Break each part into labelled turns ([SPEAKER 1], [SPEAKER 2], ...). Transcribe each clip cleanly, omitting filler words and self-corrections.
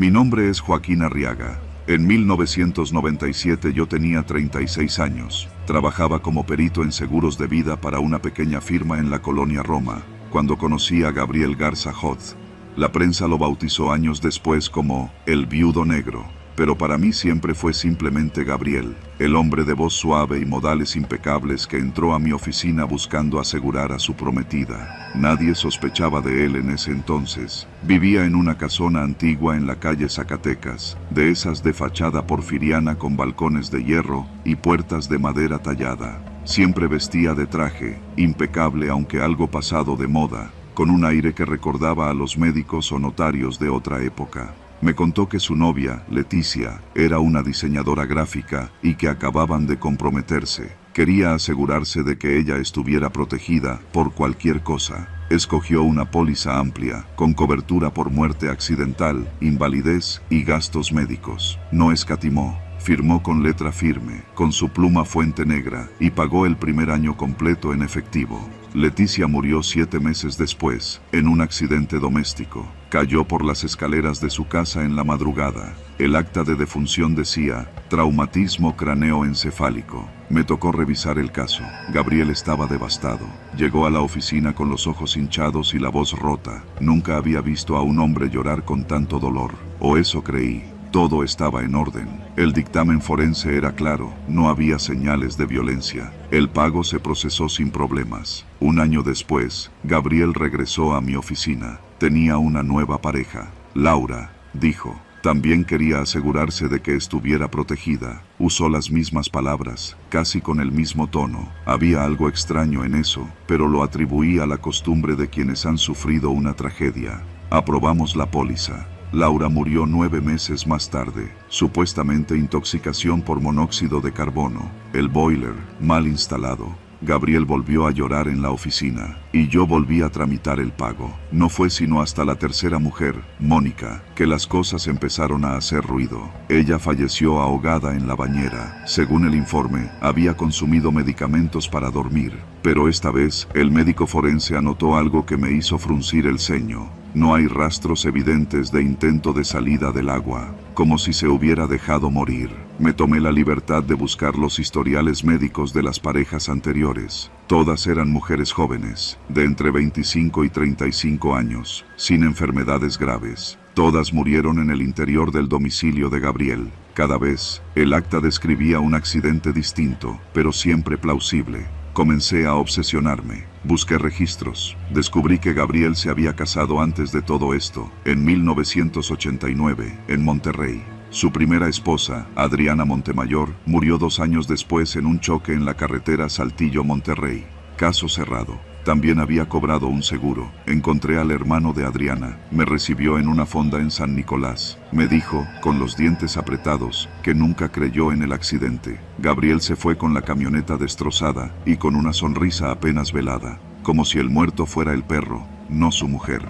[SPEAKER 1] Mi nombre es Joaquín Arriaga. En 1997 yo tenía 36 años. Trabajaba como perito en seguros de vida para una pequeña firma en la colonia Roma, cuando conocí a Gabriel Garza Hoth. La prensa lo bautizó años después como el Viudo Negro, pero para mí siempre fue simplemente Gabriel, el hombre de voz suave y modales impecables que entró a mi oficina buscando asegurar a su prometida. Nadie sospechaba de él en ese entonces. Vivía en una casona antigua en la calle Zacatecas, de esas de fachada porfiriana con balcones de hierro y puertas de madera tallada. Siempre vestía de traje, impecable aunque algo pasado de moda, con un aire que recordaba a los médicos o notarios de otra época. Me contó que su novia, Leticia, era una diseñadora gráfica y que acababan de comprometerse. Quería asegurarse de que ella estuviera protegida por cualquier cosa. Escogió una póliza amplia, con cobertura por muerte accidental, invalidez y gastos médicos. No escatimó. Firmó con letra firme, con su pluma fuente negra, y pagó el primer año completo en efectivo. Leticia murió 7 meses después, en un accidente doméstico. Cayó por las escaleras de su casa en la madrugada. El acta de defunción decía, traumatismo craneoencefálico. Me tocó revisar el caso. Gabriel estaba devastado. Llegó a la oficina con los ojos hinchados y la voz rota. Nunca había visto a un hombre llorar con tanto dolor. O eso creí. Todo estaba en orden. El dictamen forense era claro, no había señales de violencia. El pago se procesó sin problemas. Un año después, Gabriel regresó a mi oficina. Tenía una nueva pareja. Laura, dijo. También quería asegurarse de que estuviera protegida. Usó las mismas palabras, casi con el mismo tono. Había algo extraño en eso, pero lo atribuí a la costumbre de quienes han sufrido una tragedia. Aprobamos la póliza. Laura murió 9 meses más tarde, supuestamente intoxicación por monóxido de carbono, el boiler, mal instalado. Gabriel volvió a llorar en la oficina, y yo volví a tramitar el pago. No fue sino hasta la tercera mujer, Mónica, que las cosas empezaron a hacer ruido. Ella falleció ahogada en la bañera. Según el informe, había consumido medicamentos para dormir, pero esta vez, el médico forense anotó algo que me hizo fruncir el ceño. No hay rastros evidentes de intento de salida del agua, como si se hubiera dejado morir. Me tomé la libertad de buscar los historiales médicos de las parejas anteriores. Todas eran mujeres jóvenes, de entre 25 y 35 años, sin enfermedades graves. Todas murieron en el interior del domicilio de Gabriel. Cada vez, el acta describía un accidente distinto, pero siempre plausible. Comencé a obsesionarme. Busqué registros. Descubrí que Gabriel se había casado antes de todo esto, en 1989, en Monterrey. Su primera esposa, Adriana Montemayor, murió 2 años después en un choque en la carretera Saltillo-Monterrey. Caso cerrado. También había cobrado un seguro. Encontré al hermano de Adriana. Me recibió en una fonda en San Nicolás. Me dijo, con los dientes apretados, que nunca creyó en el accidente. Gabriel se fue con la camioneta destrozada y con una sonrisa apenas velada, como si el muerto fuera el perro, no su mujer.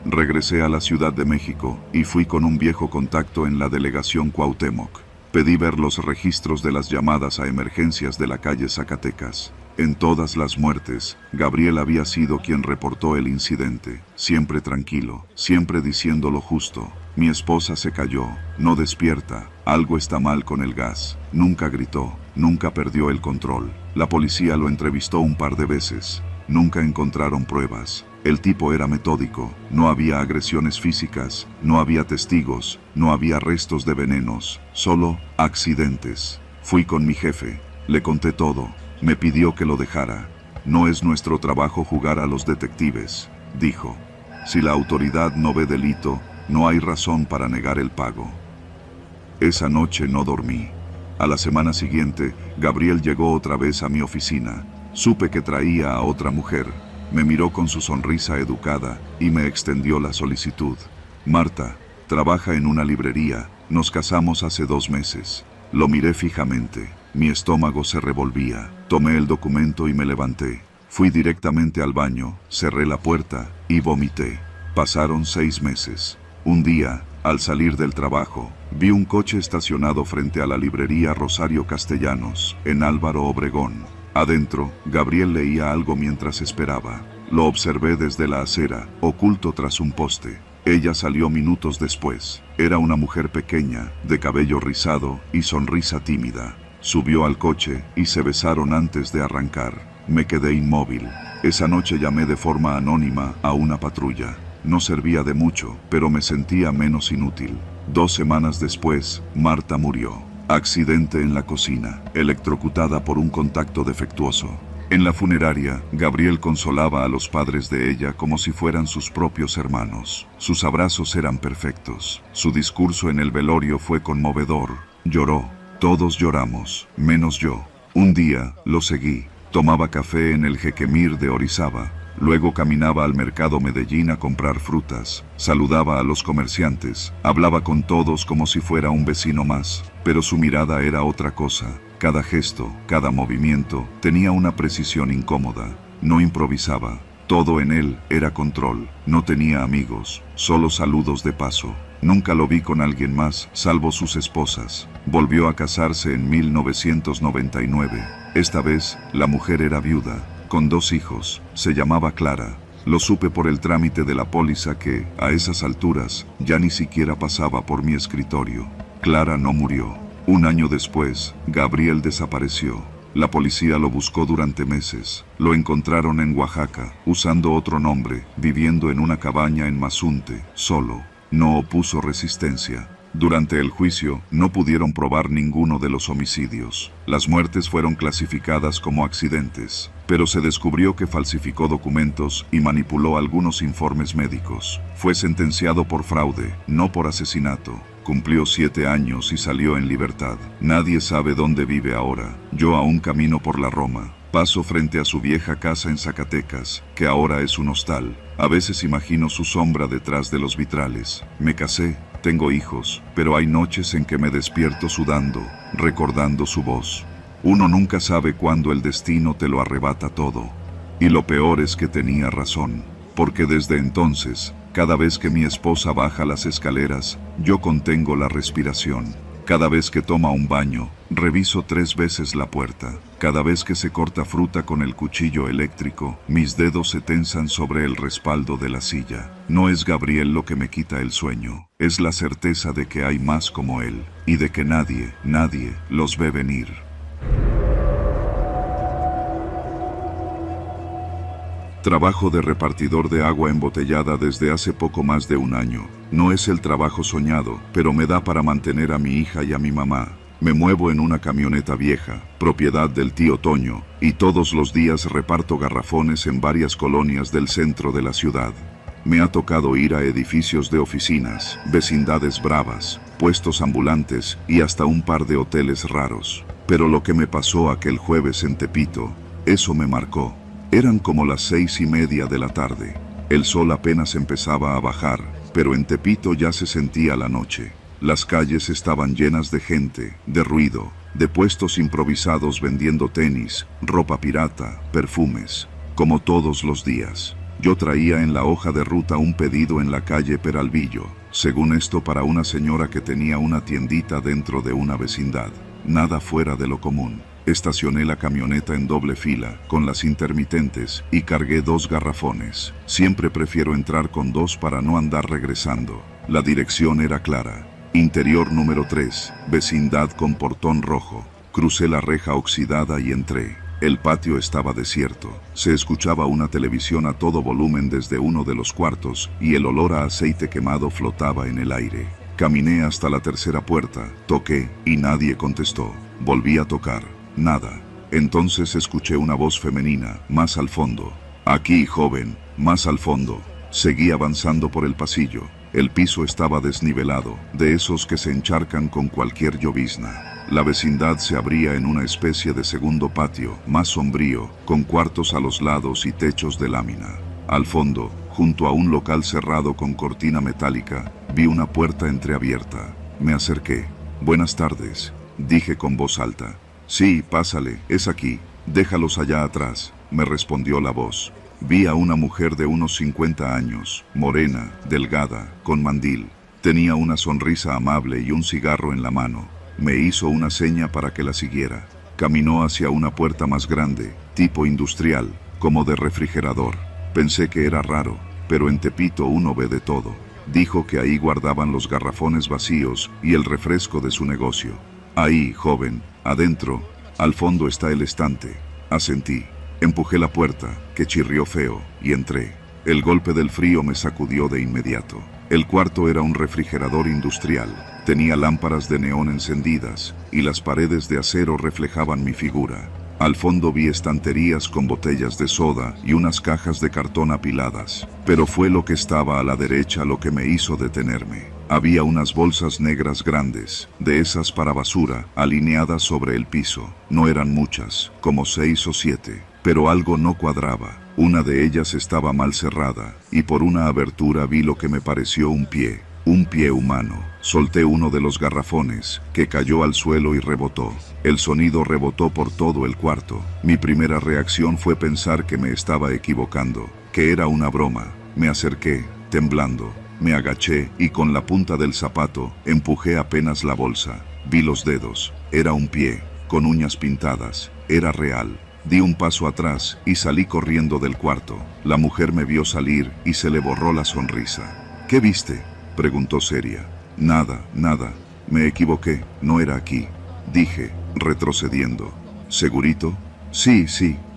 [SPEAKER 1] Regresé a la Ciudad de México y fui con un viejo contacto en la delegación Cuauhtémoc. Pedí ver los registros de las llamadas a emergencias de la calle Zacatecas. En todas las muertes, Gabriel había sido quien reportó el incidente, siempre tranquilo, siempre diciendo lo justo. Mi esposa se cayó, no despierta, algo está mal con el gas. Nunca gritó, nunca perdió el control. La policía lo entrevistó un par de veces. Nunca encontraron pruebas. El tipo era metódico, no había agresiones físicas, no había testigos, no había restos de venenos, solo accidentes. Fui con mi jefe, le conté todo. Me pidió que lo dejara. No es nuestro trabajo jugar a los detectives, dijo. Si la autoridad no ve delito, no hay razón para negar el pago. Esa noche no dormí. A la semana siguiente, Gabriel llegó otra vez a mi oficina. Supe que traía a otra mujer. Me miró con su sonrisa educada y me extendió la solicitud. Marta, trabaja en una librería. Nos casamos hace 2 meses. Lo miré fijamente. Mi estómago se revolvía. Tomé el documento y me levanté. Fui directamente al baño, cerré la puerta y vomité. Pasaron 6 meses. Un día, al salir del trabajo, vi un coche estacionado frente a la librería Rosario Castellanos, en Álvaro Obregón. Adentro, Gabriel leía algo mientras esperaba. Lo observé desde la acera, oculto tras un poste. Ella salió minutos después. Era una mujer pequeña, de cabello rizado y sonrisa tímida. Subió al coche y se besaron antes de arrancar. Me quedé inmóvil. Esa noche llamé de forma anónima a una patrulla. No servía de mucho, pero me sentía menos inútil. 2 semanas después, Marta murió. Accidente en la cocina, electrocutada por un contacto defectuoso. En la funeraria, Gabriel consolaba a los padres de ella como si fueran sus propios hermanos. Sus abrazos eran perfectos. Su discurso en el velorio fue conmovedor. Lloró. Todos lloramos, menos yo. Un día, lo seguí. Tomaba café en el Jequemir de Orizaba. Luego caminaba al mercado Medellín a comprar frutas. Saludaba a los comerciantes. Hablaba con todos como si fuera un vecino más. Pero su mirada era otra cosa. Cada gesto, cada movimiento, tenía una precisión incómoda. No improvisaba. Todo en él era control. No tenía amigos, solo saludos de paso. Nunca lo vi con alguien más, salvo sus esposas. Volvió a casarse en 1999. Esta vez, la mujer era viuda, con 2 hijos. Se llamaba Clara. Lo supe por el trámite de la póliza que, a esas alturas, ya ni siquiera pasaba por mi escritorio. Clara no murió. 1 año después, Gabriel desapareció. La policía lo buscó durante meses. Lo encontraron en Oaxaca, usando otro nombre, viviendo en una cabaña en Mazunte, solo. No opuso resistencia. Durante el juicio, no pudieron probar ninguno de los homicidios. Las muertes fueron clasificadas como accidentes, pero se descubrió que falsificó documentos y manipuló algunos informes médicos. Fue sentenciado por fraude, no por asesinato. Cumplió 7 años y salió en libertad. Nadie sabe dónde vive ahora. Yo aún camino por la Roma. Paso frente a su vieja casa en Zacatecas, que ahora es un hostal. A veces imagino su sombra detrás de los vitrales. Me casé, tengo hijos, pero hay noches en que me despierto sudando, recordando su voz. Uno nunca sabe cuándo el destino te lo arrebata todo. Y lo peor es que tenía razón, porque desde entonces, cada vez que mi esposa baja las escaleras, yo contengo la respiración. Cada vez que toma un baño, reviso 3 veces la puerta. Cada vez que se corta fruta con el cuchillo eléctrico, mis dedos se tensan sobre el respaldo de la silla. No es Gabriel lo que me quita el sueño, es la certeza de que hay más como él, y de que nadie los ve venir. Trabajo de repartidor de agua embotellada desde hace poco más de 1 año. No es el trabajo soñado, pero me da para mantener a mi hija y a mi mamá. Me muevo en una camioneta vieja, propiedad del tío Toño, y todos los días reparto garrafones en varias colonias del centro de la ciudad. Me ha tocado ir a edificios de oficinas, vecindades bravas, puestos ambulantes y hasta un par de hoteles raros. Pero lo que me pasó aquel jueves en Tepito, eso me marcó. Eran como las 6:30 de la tarde. El sol apenas empezaba a bajar, pero en Tepito ya se sentía la noche. Las calles estaban llenas de gente, de ruido, de puestos improvisados vendiendo tenis, ropa pirata, perfumes, como todos los días. Yo traía en la hoja de ruta un pedido en la calle Peralvillo, según esto para una señora que tenía una tiendita dentro de una vecindad. Nada fuera de lo común. Estacioné la camioneta en doble fila, con las intermitentes, y cargué 2 garrafones. Siempre prefiero entrar con 2 para no andar regresando. La dirección era clara. Interior número 3, vecindad con portón rojo. Crucé la reja oxidada y entré. El patio estaba desierto. Se escuchaba una televisión a todo volumen desde uno de los cuartos, y el olor a aceite quemado flotaba en el aire. Caminé hasta la tercera puerta, toqué, y nadie contestó. Volví a tocar. Nada. Entonces escuché una voz femenina, más al fondo. Aquí, joven, más al fondo. Seguí avanzando por el pasillo. El piso estaba desnivelado, de esos que se encharcan con cualquier llovizna. La vecindad se abría en una especie de segundo patio, más sombrío, con cuartos a los lados y techos de lámina. Al fondo, junto a un local cerrado con cortina metálica, vi una puerta entreabierta. Me acerqué. Buenas tardes, dije con voz alta. Sí, pásale, es aquí, déjalos allá atrás, me respondió la voz. Vi a una mujer de unos 50 años, morena, delgada, con mandil. Tenía una sonrisa amable y un cigarro en la mano. Me hizo una seña para que la siguiera. Caminó hacia una puerta más grande, tipo industrial, como de refrigerador. Pensé que era raro, pero en Tepito uno ve de todo. Dijo que ahí guardaban los garrafones vacíos y el refresco de su negocio. Ahí, joven, adentro, al fondo está el estante. Asentí. Empujé la puerta, que chirrió feo, y entré. El golpe del frío me sacudió de inmediato. El cuarto era un refrigerador industrial. Tenía lámparas de neón encendidas, y las paredes de acero reflejaban mi figura. Al fondo vi estanterías con botellas de soda y unas cajas de cartón apiladas. Pero fue lo que estaba a la derecha lo que me hizo detenerme. Había unas bolsas negras grandes, de esas para basura, alineadas sobre el piso. No eran muchas, como 6 o 7, pero algo no cuadraba. Una de ellas estaba mal cerrada, y por una abertura vi lo que me pareció un pie humano. Solté uno de los garrafones, que cayó al suelo y rebotó. El sonido rebotó por todo el cuarto. Mi primera reacción fue pensar que me estaba equivocando, que era una broma. Me acerqué, temblando. Me agaché y con la punta del zapato empujé apenas la bolsa. Vi los dedos. Era un pie, con uñas pintadas. Era real. Di un paso atrás y salí corriendo del cuarto. La mujer me vio salir y se le borró la sonrisa. ¿Qué viste?, preguntó seria. Nada. Me equivoqué, no era aquí, dije, retrocediendo. ¿Segurito? Sí.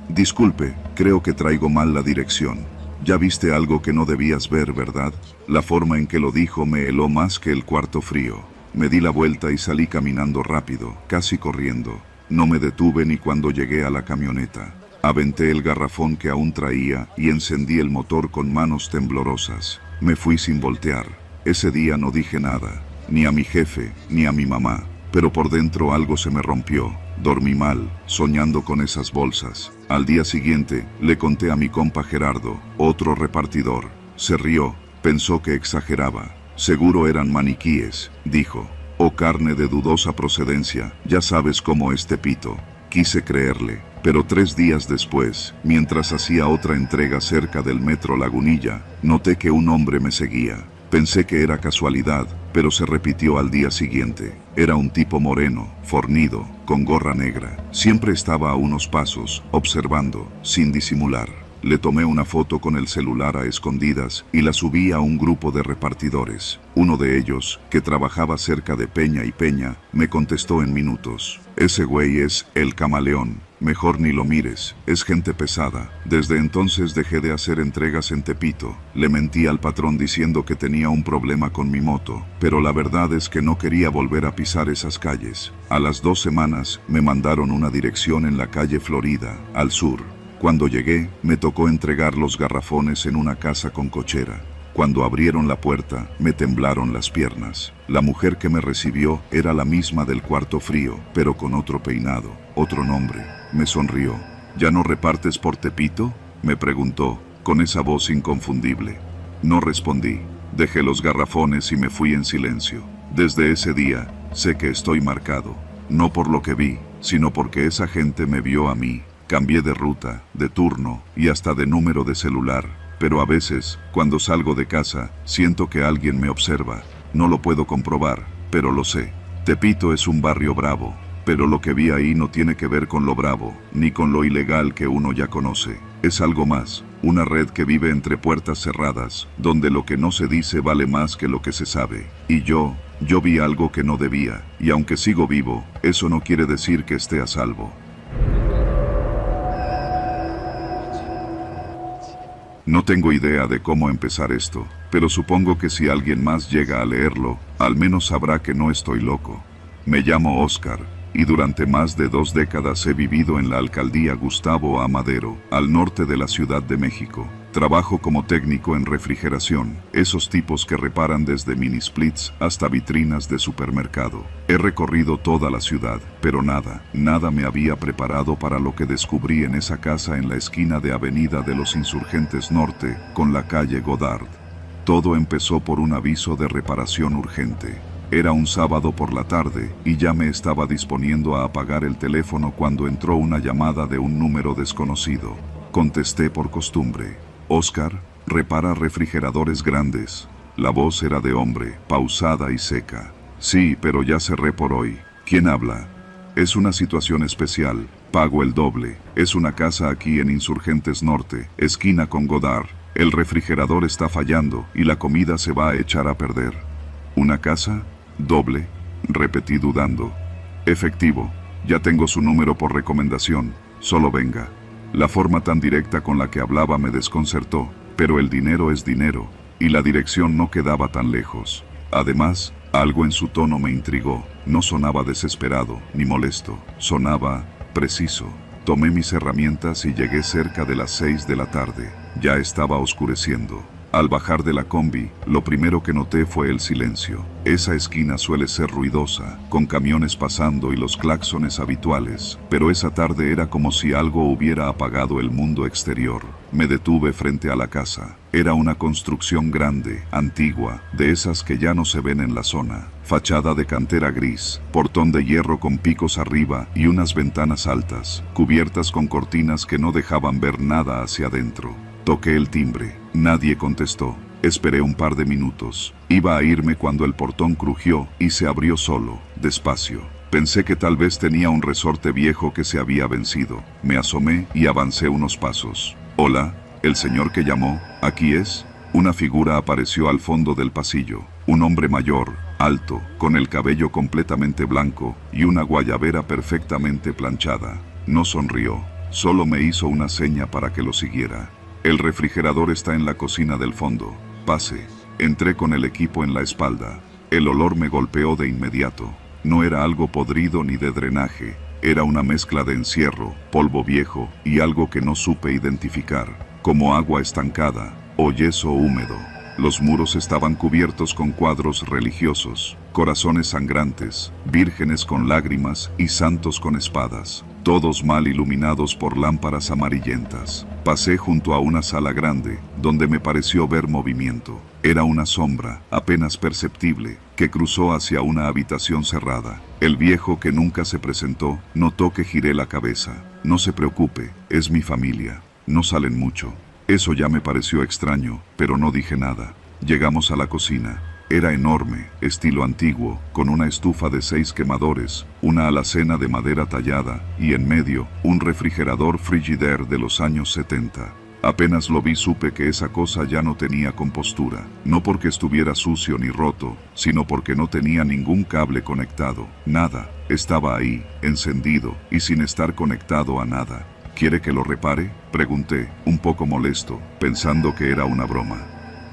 [SPEAKER 1] Disculpe, creo que traigo mal la dirección. Ya viste algo que no debías ver, ¿verdad? La forma en que lo dijo me heló más que el cuarto frío. Me di la vuelta y salí caminando rápido, casi corriendo. No me detuve ni cuando llegué a la camioneta. Aventé el garrafón que aún traía y encendí el motor con manos temblorosas. Me fui sin voltear. Ese día no dije nada, ni a mi jefe, ni a mi mamá, pero por dentro algo se me rompió. Dormí mal, soñando con esas bolsas. Al día siguiente, le conté a mi compa Gerardo, otro repartidor. Se rió, pensó que exageraba. Seguro eran maniquíes, dijo, o carne de dudosa procedencia, ya sabes cómo es Tepito. Quise creerle, pero 3 días después, mientras hacía otra entrega cerca del metro Lagunilla, noté que un hombre me seguía. Pensé que era casualidad, pero se repitió al día siguiente. Era un tipo moreno, fornido, con gorra negra. Siempre estaba a unos pasos, observando, sin disimular. Le tomé una foto con el celular a escondidas y la subí a un grupo de repartidores. Uno de ellos, que trabajaba cerca de Peña y Peña, me contestó en minutos. Ese güey es el Camaleón. Mejor ni lo mires, es gente pesada. Desde entonces dejé de hacer entregas en Tepito. Le mentí al patrón diciendo que tenía un problema con mi moto, pero la verdad es que no quería volver a pisar esas calles. A las 2 semanas me mandaron una dirección en la calle Florida, al sur. Cuando llegué, me tocó entregar los garrafones en una casa con cochera. Cuando abrieron la puerta, me temblaron las piernas. La mujer que me recibió era la misma del cuarto frío, pero con otro peinado, otro nombre. Me sonrió. ¿Ya no repartes por Tepito?, me preguntó, con esa voz inconfundible. No respondí. Dejé los garrafones y me fui en silencio. Desde ese día, sé que estoy marcado. No por lo que vi, sino porque esa gente me vio a mí. Cambié de ruta, de turno y hasta de número de celular. Pero a veces, cuando salgo de casa, siento que alguien me observa. No lo puedo comprobar, pero lo sé. Tepito es un barrio bravo, pero lo que vi ahí no tiene que ver con lo bravo, ni con lo ilegal que uno ya conoce. Es algo más, una red que vive entre puertas cerradas, donde lo que no se dice vale más que lo que se sabe. Y yo vi algo que no debía, y aunque sigo vivo, eso no quiere decir que esté a salvo. No tengo idea de cómo empezar esto, pero supongo que si alguien más llega a leerlo, al menos sabrá que no estoy loco. Me llamo Oscar, y durante más de 2 décadas he vivido en la alcaldía Gustavo A. Madero, al norte de la Ciudad de México. Trabajo como técnico en refrigeración, esos tipos que reparan desde mini splits hasta vitrinas de supermercado. He recorrido toda la ciudad, pero nada me había preparado para lo que descubrí en esa casa en la esquina de Avenida de los Insurgentes Norte, con la calle Godard. Todo empezó por un aviso de reparación urgente. Era un sábado por la tarde, y ya me estaba disponiendo a apagar el teléfono cuando entró una llamada de un número desconocido. Contesté por costumbre. Oscar, repara refrigeradores grandes. La voz era de hombre, pausada y seca. Sí, pero ya cerré por hoy. ¿Quién habla? Es una situación especial. Pago el doble. Es una casa aquí en Insurgentes Norte, esquina con Godard. El refrigerador está fallando y la comida se va a echar a perder. ¿Una casa? ¿Doble? Repetí dudando. Efectivo, ya tengo su número por recomendación, solo venga. La forma tan directa con la que hablaba me desconcertó, pero el dinero es dinero, y la dirección no quedaba tan lejos. Además, algo en su tono me intrigó. No sonaba desesperado ni molesto, sonaba preciso. Tomé mis herramientas y llegué cerca de las 6 de la tarde. Ya estaba oscureciendo. Al bajar de la combi, lo primero que noté fue el silencio. Esa esquina suele ser ruidosa, con camiones pasando y los claxones habituales, pero esa tarde era como si algo hubiera apagado el mundo exterior. Me detuve frente a la casa. Era una construcción grande, antigua, de esas que ya no se ven en la zona. Fachada de cantera gris, portón de hierro con picos arriba y unas ventanas altas, cubiertas con cortinas que no dejaban ver nada hacia adentro. Toqué el timbre. Nadie contestó. Esperé un par de minutos. Iba a irme cuando el portón crujió y se abrió solo, despacio. Pensé que tal vez tenía un resorte viejo que se había vencido. Me asomé y avancé unos pasos. Hola, ¿el señor que llamó? ¿Aquí es? Una figura apareció al fondo del pasillo. Un hombre mayor, alto, con el cabello completamente blanco y una guayabera perfectamente planchada. No sonrió, solo me hizo una seña para que lo siguiera. El refrigerador está en la cocina del fondo. Pase. Entré con el equipo en la espalda. El olor me golpeó de inmediato. No era algo podrido ni de drenaje. Era una mezcla de encierro, polvo viejo y algo que no supe identificar, como agua estancada o yeso húmedo. Los muros estaban cubiertos con cuadros religiosos, corazones sangrantes, vírgenes con lágrimas y santos con espadas, todos mal iluminados por lámparas amarillentas. Pasé junto a una sala grande, donde me pareció ver movimiento. Era una sombra, apenas perceptible, que cruzó hacia una habitación cerrada. El viejo, que nunca se presentó, notó que giré la cabeza. No se preocupe, es mi familia. No salen mucho. Eso ya me pareció extraño, pero no dije nada. Llegamos a la cocina. Era enorme, estilo antiguo, con una estufa de 6 quemadores, una alacena de madera tallada, y en medio, un refrigerador Frigidaire de los años 70. Apenas lo vi supe que esa cosa ya no tenía compostura, no porque estuviera sucio ni roto, sino porque no tenía ningún cable conectado, nada, estaba ahí, encendido, y sin estar conectado a nada. ¿Quiere que lo repare?, pregunté, un poco molesto, pensando que era una broma.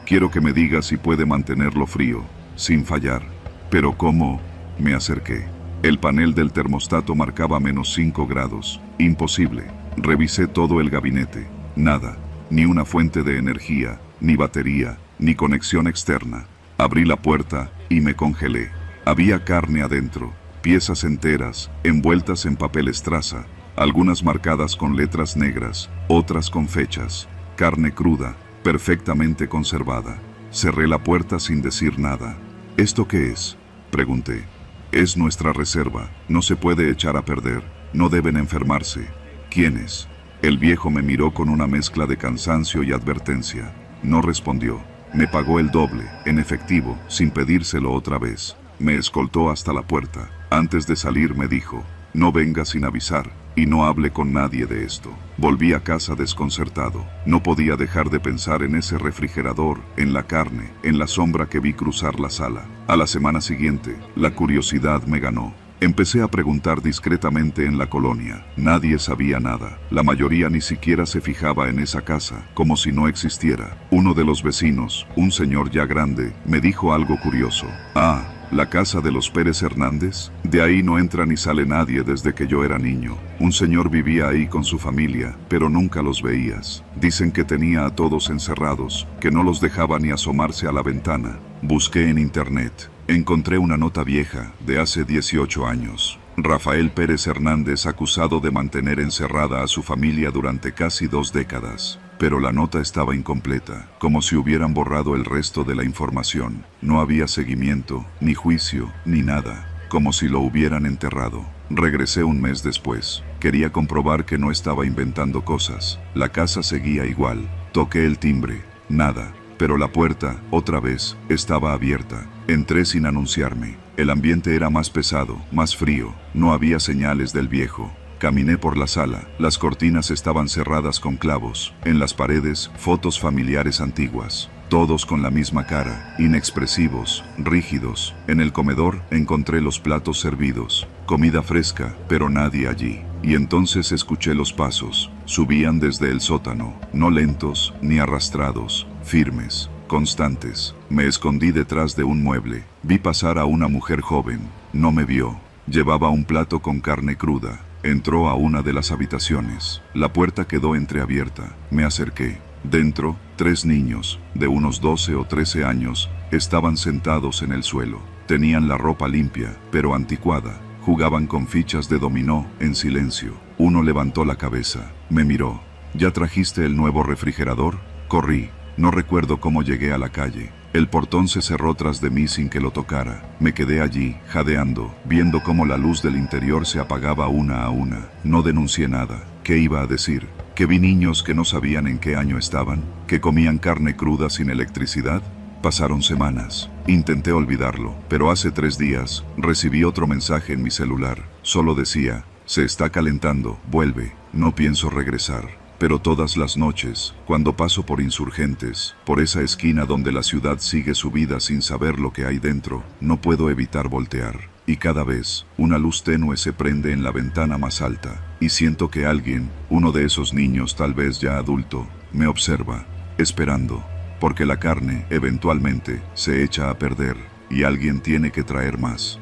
[SPEAKER 1] Quiero que me diga si puede mantenerlo frío, sin fallar. ¿Pero cómo? Me acerqué. El panel del termostato marcaba -5 grados. Imposible. Revisé todo el gabinete. Nada. Ni una fuente de energía, ni batería, ni conexión externa. Abrí la puerta y me congelé. Había carne adentro, piezas enteras, envueltas en papel estraza, algunas marcadas con letras negras, otras con fechas. Carne cruda, perfectamente conservada. Cerré la puerta sin decir nada. ¿Esto qué es?, pregunté. Es nuestra reserva, no se puede echar a perder, no deben enfermarse. ¿Quién es? El viejo me miró con una mezcla de cansancio y advertencia. No respondió. Me pagó el doble, en efectivo, sin pedírselo otra vez. Me escoltó hasta la puerta. Antes de salir me dijo: no venga sin avisar, y no hable con nadie de esto. Volví a casa desconcertado. No podía dejar de pensar en ese refrigerador, en la carne, en la sombra que vi cruzar la sala. A la semana siguiente, la curiosidad me ganó. Empecé a preguntar discretamente en la colonia. Nadie sabía nada. La mayoría ni siquiera se fijaba en esa casa, como si no existiera. Uno de los vecinos, un señor ya grande, me dijo algo curioso. Ah, ¿la casa de los Pérez Hernández? De ahí no entra ni sale nadie desde que yo era niño. Un señor vivía ahí con su familia, pero nunca los veías. Dicen que tenía a todos encerrados, que no los dejaba ni asomarse a la ventana. Busqué en internet. Encontré una nota vieja, de hace 18 años. Rafael Pérez Hernández acusado de mantener encerrada a su familia durante casi 2 décadas. Pero la nota estaba incompleta, como si hubieran borrado el resto de la información. No había seguimiento, ni juicio, ni nada, como si lo hubieran enterrado. Regresé un mes después. Quería comprobar que no estaba inventando cosas. La casa seguía igual. Toqué el timbre. Nada. Pero la puerta, otra vez, estaba abierta. Entré sin anunciarme. El ambiente era más pesado, más frío. No había señales del viejo. Caminé por la sala. Las cortinas estaban cerradas con clavos. En las paredes, fotos familiares antiguas. Todos con la misma cara, inexpresivos, rígidos. En el comedor encontré los platos servidos. Comida fresca, pero nadie allí. Y entonces escuché los pasos. Subían desde el sótano, no lentos ni arrastrados, firmes, constantes. Me escondí detrás de un mueble. Vi pasar a una mujer joven. No me vio. Llevaba un plato con carne cruda. Entró a una de las habitaciones. La puerta quedó entreabierta. Me acerqué. Dentro, 3 niños, de unos 12 o 13 años, estaban sentados en el suelo. Tenían la ropa limpia, pero anticuada. Jugaban con fichas de dominó, en silencio. Uno levantó la cabeza. Me miró. ¿Ya trajiste el nuevo refrigerador? Corrí. No recuerdo cómo llegué a la calle. El portón se cerró tras de mí sin que lo tocara. Me quedé allí, jadeando, viendo cómo la luz del interior se apagaba una a una. No denuncié nada. ¿Qué iba a decir? ¿Que vi niños que no sabían en qué año estaban? ¿Que comían carne cruda sin electricidad? Pasaron semanas. Intenté olvidarlo, pero hace 3 días recibí otro mensaje en mi celular. Solo decía: se está calentando, vuelve. No pienso regresar. Pero todas las noches, cuando paso por Insurgentes, por esa esquina donde la ciudad sigue su vida sin saber lo que hay dentro, no puedo evitar voltear. Y cada vez, una luz tenue se prende en la ventana más alta, y siento que alguien, uno de esos niños tal vez ya adulto, me observa, esperando, porque la carne, eventualmente, se echa a perder, y alguien tiene que traer más.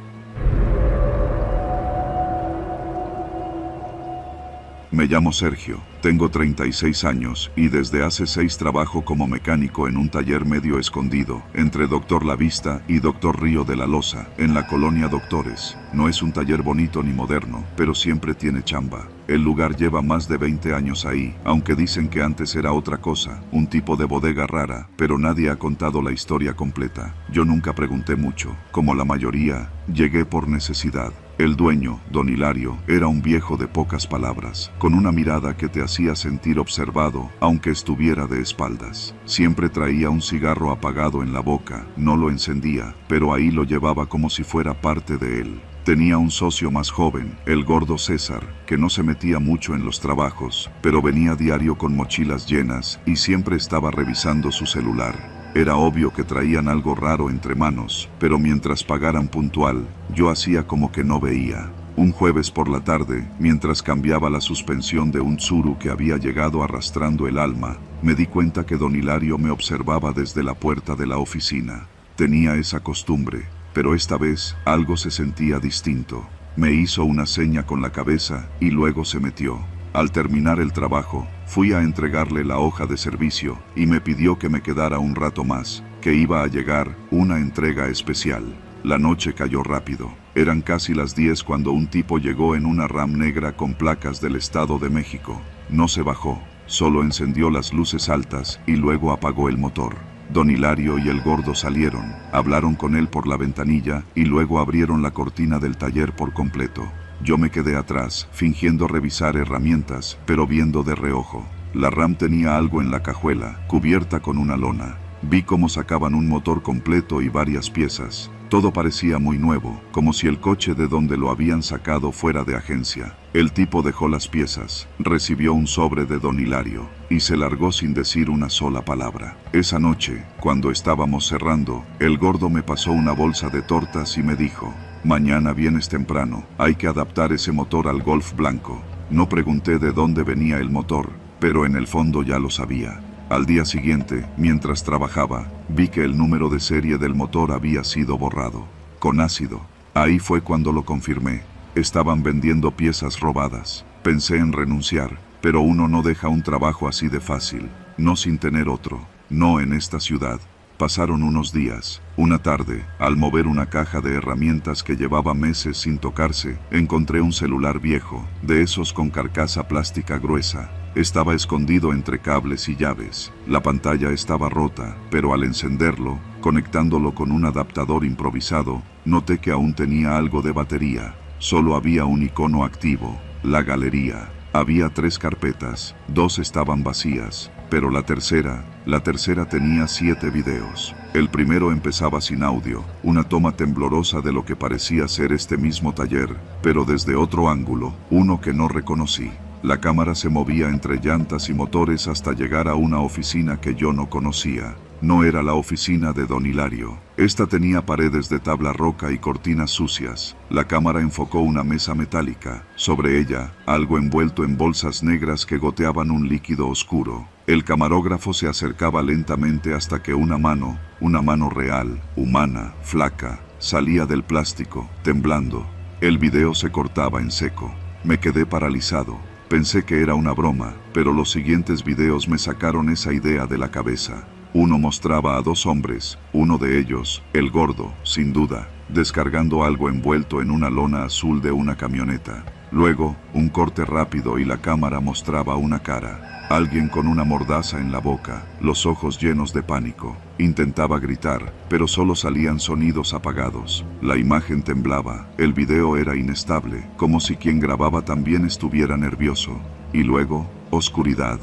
[SPEAKER 1] Me llamo Sergio, tengo 36 años y desde hace 6 trabajo como mecánico en un taller medio escondido entre Doctor La Vista y Doctor Río de la Loza, en la colonia Doctores. No es un taller bonito ni moderno, pero siempre tiene chamba. El lugar lleva más de 20 años ahí, aunque dicen que antes era otra cosa, un tipo de bodega rara, pero nadie ha contado la historia completa. Yo nunca pregunté mucho, como la mayoría, llegué por necesidad. El dueño, don Hilario, era un viejo de pocas palabras, con una mirada que te hacía sentir observado, aunque estuviera de espaldas. Siempre traía un cigarro apagado en la boca, no lo encendía, pero ahí lo llevaba como si fuera parte de él. Tenía un socio más joven, el gordo César, que no se metía mucho en los trabajos, pero venía diario con mochilas llenas y siempre estaba revisando su celular. Era obvio que traían algo raro entre manos, pero mientras pagaran puntual, yo hacía como que no veía. Un jueves por la tarde, mientras cambiaba la suspensión de un Tsuru que había llegado arrastrando el alma, me di cuenta que don Hilario me observaba desde la puerta de la oficina. Tenía esa costumbre, pero esta vez algo se sentía distinto. Me hizo una seña con la cabeza y luego se metió. Al terminar el trabajo, fui a entregarle la hoja de servicio y me pidió que me quedara un rato más, que iba a llegar una entrega especial. La noche cayó rápido. Eran casi las 10 cuando un tipo llegó en una RAM negra con placas del Estado de México. No se bajó, solo encendió las luces altas y luego apagó el motor. Don Hilario y el gordo salieron, hablaron con él por la ventanilla y luego abrieron la cortina del taller por completo. Yo me quedé atrás, fingiendo revisar herramientas, pero viendo de reojo. La RAM tenía algo en la cajuela, cubierta con una lona. Vi cómo sacaban un motor completo y varias piezas. Todo parecía muy nuevo, como si el coche de donde lo habían sacado fuera de agencia. El tipo dejó las piezas, recibió un sobre de don Hilario, y se largó sin decir una sola palabra. Esa noche, cuando estábamos cerrando, el gordo me pasó una bolsa de tortas y me dijo: mañana vienes temprano, hay que adaptar ese motor al Golf blanco. No pregunté de dónde venía el motor, pero en el fondo ya lo sabía. Al día siguiente, mientras trabajaba, vi que el número de serie del motor había sido borrado, con ácido. Ahí fue cuando lo confirmé. Estaban vendiendo piezas robadas. Pensé en renunciar, pero uno no deja un trabajo así de fácil, no sin tener otro, no en esta ciudad. Pasaron unos días. Una tarde, al mover una caja de herramientas que llevaba meses sin tocarse, encontré un celular viejo, de esos con carcasa plástica gruesa. Estaba escondido entre cables y llaves. La pantalla estaba rota, pero al encenderlo, conectándolo con un adaptador improvisado, noté que aún tenía algo de batería. Solo había un icono activo, la galería. Había 3 carpetas, 2 estaban vacías. Pero la tercera tenía 7 videos. El primero empezaba sin audio, una toma temblorosa de lo que parecía ser este mismo taller, pero desde otro ángulo, uno que no reconocí. La cámara se movía entre llantas y motores hasta llegar a una oficina que yo no conocía. No era la oficina de don Hilario. Esta tenía paredes de tabla roca y cortinas sucias. La cámara enfocó una mesa metálica. Sobre ella, algo envuelto en bolsas negras que goteaban un líquido oscuro. El camarógrafo se acercaba lentamente hasta que una mano real, humana, flaca, salía del plástico, temblando. El video se cortaba en seco. Me quedé paralizado. Pensé que era una broma, pero los siguientes videos me sacaron esa idea de la cabeza. Uno mostraba a 2 hombres, uno de ellos, el gordo, sin duda, descargando algo envuelto en una lona azul de una camioneta. Luego, un corte rápido y la cámara mostraba una cara. Alguien con una mordaza en la boca, los ojos llenos de pánico. Intentaba gritar, pero solo salían sonidos apagados. La imagen temblaba, el video era inestable, como si quien grababa también estuviera nervioso. Y luego, oscuridad.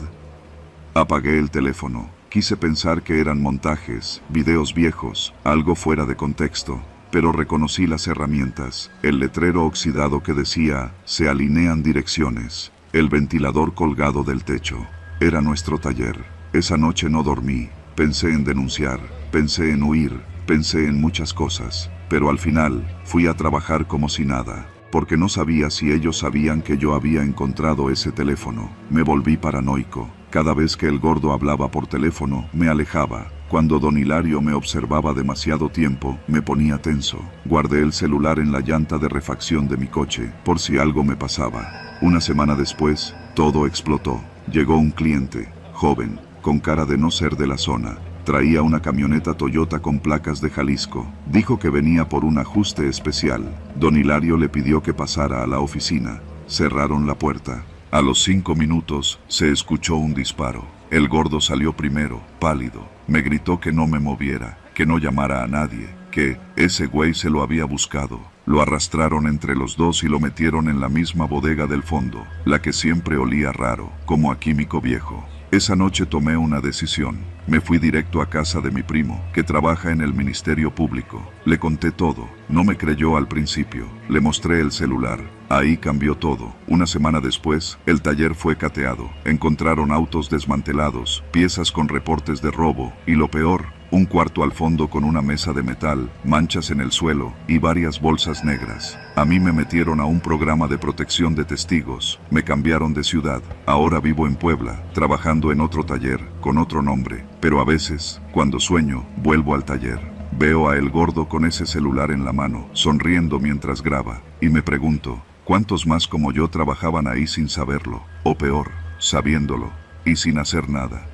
[SPEAKER 1] Apagué el teléfono. Quise pensar que eran montajes, videos viejos, algo fuera de contexto, pero reconocí las herramientas, el letrero oxidado que decía, se alinean direcciones, el ventilador colgado del techo. Era nuestro taller. Esa noche no dormí, pensé en denunciar, pensé en huir, pensé en muchas cosas, pero al final, fui a trabajar como si nada, porque no sabía si ellos sabían que yo había encontrado ese teléfono. Me volví paranoico. Cada vez que el gordo hablaba por teléfono, me alejaba. Cuando don Hilario me observaba demasiado tiempo, me ponía tenso. Guardé el celular en la llanta de refacción de mi coche, por si algo me pasaba. Una semana después, todo explotó. Llegó un cliente, joven, con cara de no ser de la zona. Traía una camioneta Toyota con placas de Jalisco. Dijo que venía por un ajuste especial. Don Hilario le pidió que pasara a la oficina. Cerraron la puerta. A los 5 minutos, se escuchó un disparo. El gordo salió primero, pálido. Me gritó que no me moviera, que no llamara a nadie, que ese güey se lo había buscado. Lo arrastraron entre los dos y lo metieron en la misma bodega del fondo, la que siempre olía raro, como a químico viejo. Esa noche tomé una decisión. Me fui directo a casa de mi primo, que trabaja en el Ministerio Público. Le conté todo. No me creyó al principio. Le mostré el celular. Ahí cambió todo. Una semana después, el taller fue cateado. Encontraron autos desmantelados, piezas con reportes de robo, y lo peor, un cuarto al fondo con una mesa de metal, manchas en el suelo y varias bolsas negras. A mí me metieron a un programa de protección de testigos. Me cambiaron de ciudad. Ahora vivo en Puebla, trabajando en otro taller, con otro nombre. Pero a veces, cuando sueño, vuelvo al taller. Veo a el gordo con ese celular en la mano, sonriendo mientras graba, y me pregunto, ¿cuántos más como yo trabajaban ahí sin saberlo? O peor, sabiéndolo, y sin hacer nada.